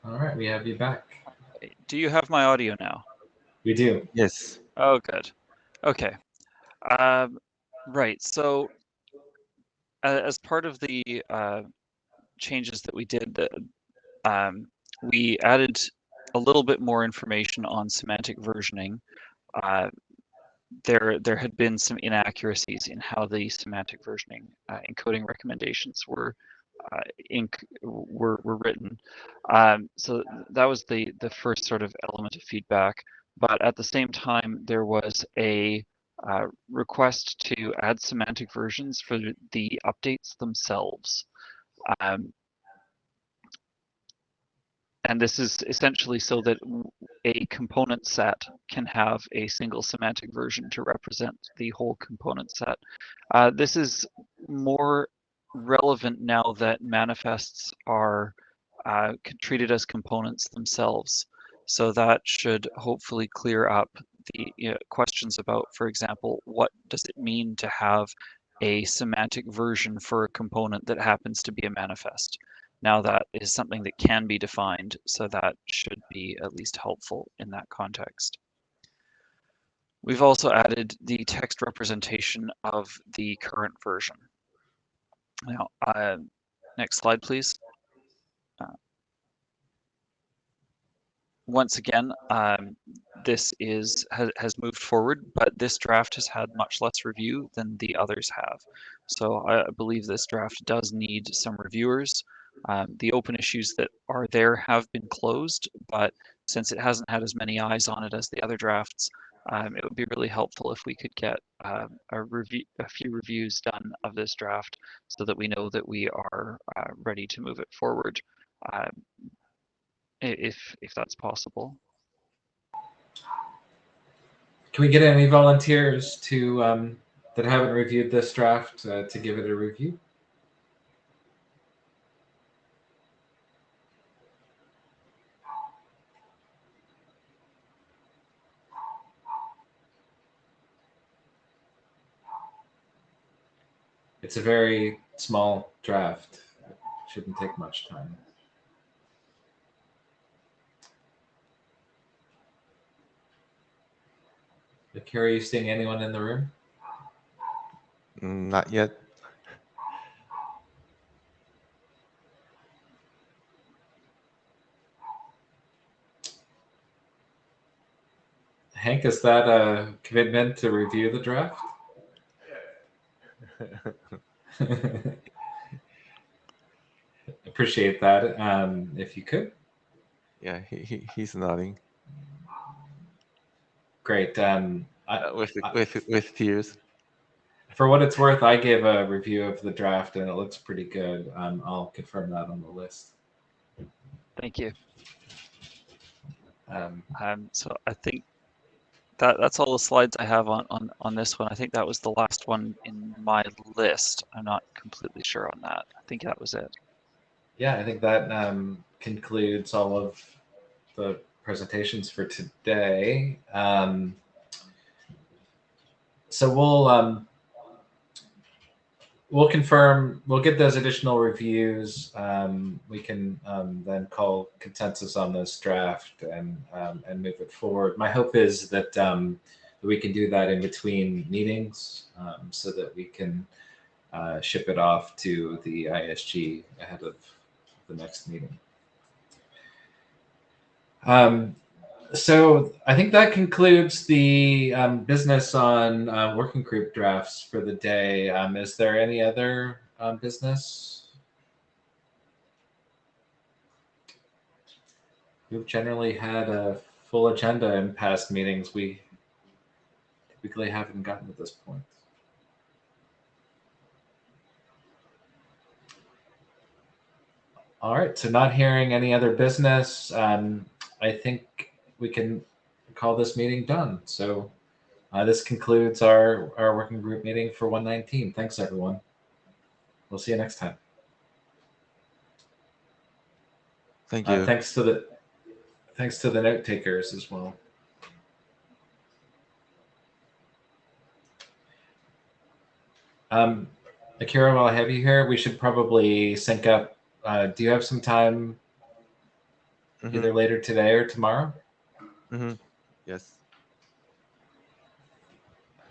All right, we have you back. Do you have my audio now? We do. Yes. Oh, good. Okay. Right. So as part of the changes that we did, we added a little bit more information on semantic versioning. There had been some inaccuracies in how the semantic versioning encoding recommendations were written. So that was the first sort of element of feedback. But at the same time, there was a request to add semantic versions for the updates themselves. And this is essentially so that a component set can have a single semantic version to represent the whole component set. This is more relevant now that manifests are treated as components themselves. So that should hopefully clear up the questions about, for example, what does it mean to have a semantic version for a component that happens to be a manifest? Now that is something that can be defined, so that should be at least helpful in that context. We've also added the text representation of the current version. Now, next slide, please. Once again, this has moved forward, but this draft has had much less review than the others have. So I believe this draft does need some reviewers. The open issues that are there have been closed, but since it hasn't had as many eyes on it as the other drafts, it would be really helpful if we could get a few reviews done of this draft so that we know that we are ready to move it forward. If that's possible. Can we get any volunteers to that haven't reviewed this draft to give it a review? It's a very small draft. It shouldn't take much time. Carrie, are you seeing anyone in the room? Not yet. Hank, is that a commitment to review the draft? Appreciate that. If you could. Yeah, he's nodding Great. with tears. For what it's worth, I gave a review of the draft and it looks pretty good. I'll confirm that on the list. Thank you. Um, So I think that's all the slides I have on this one. I think that was the last one in my list. I'm not completely sure on that. I think that was it. yeah, I think that concludes all of the presentations for today. So we'll confirm, we'll get those additional reviews. We can then call consensus on this draft and move it forward. My hope is that we can do that in between meetings so that we can ship it off to the ISG ahead of the next meeting. So I think that concludes the business on working group drafts for the day. Is there any other business? We've generally had a full agenda in past meetings. We typically haven't gotten to this point. All right, so not hearing any other business, I think we can call this meeting done. So this concludes our working group meeting for 119. Thanks, everyone. We'll see you next time. Thank you. Thanks to the note takers as well. Akira, while I have you here, we should probably sync up. Do you have some time either later today or tomorrow? Yes.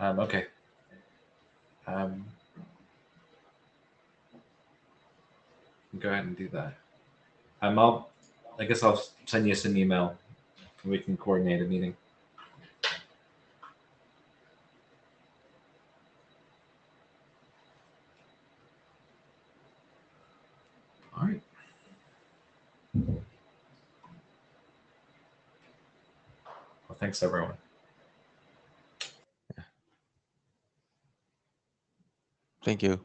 Okay. Go ahead and do that. I guess I'll send you some email and we can coordinate a meeting. All right. Well, thanks, everyone. Thank you.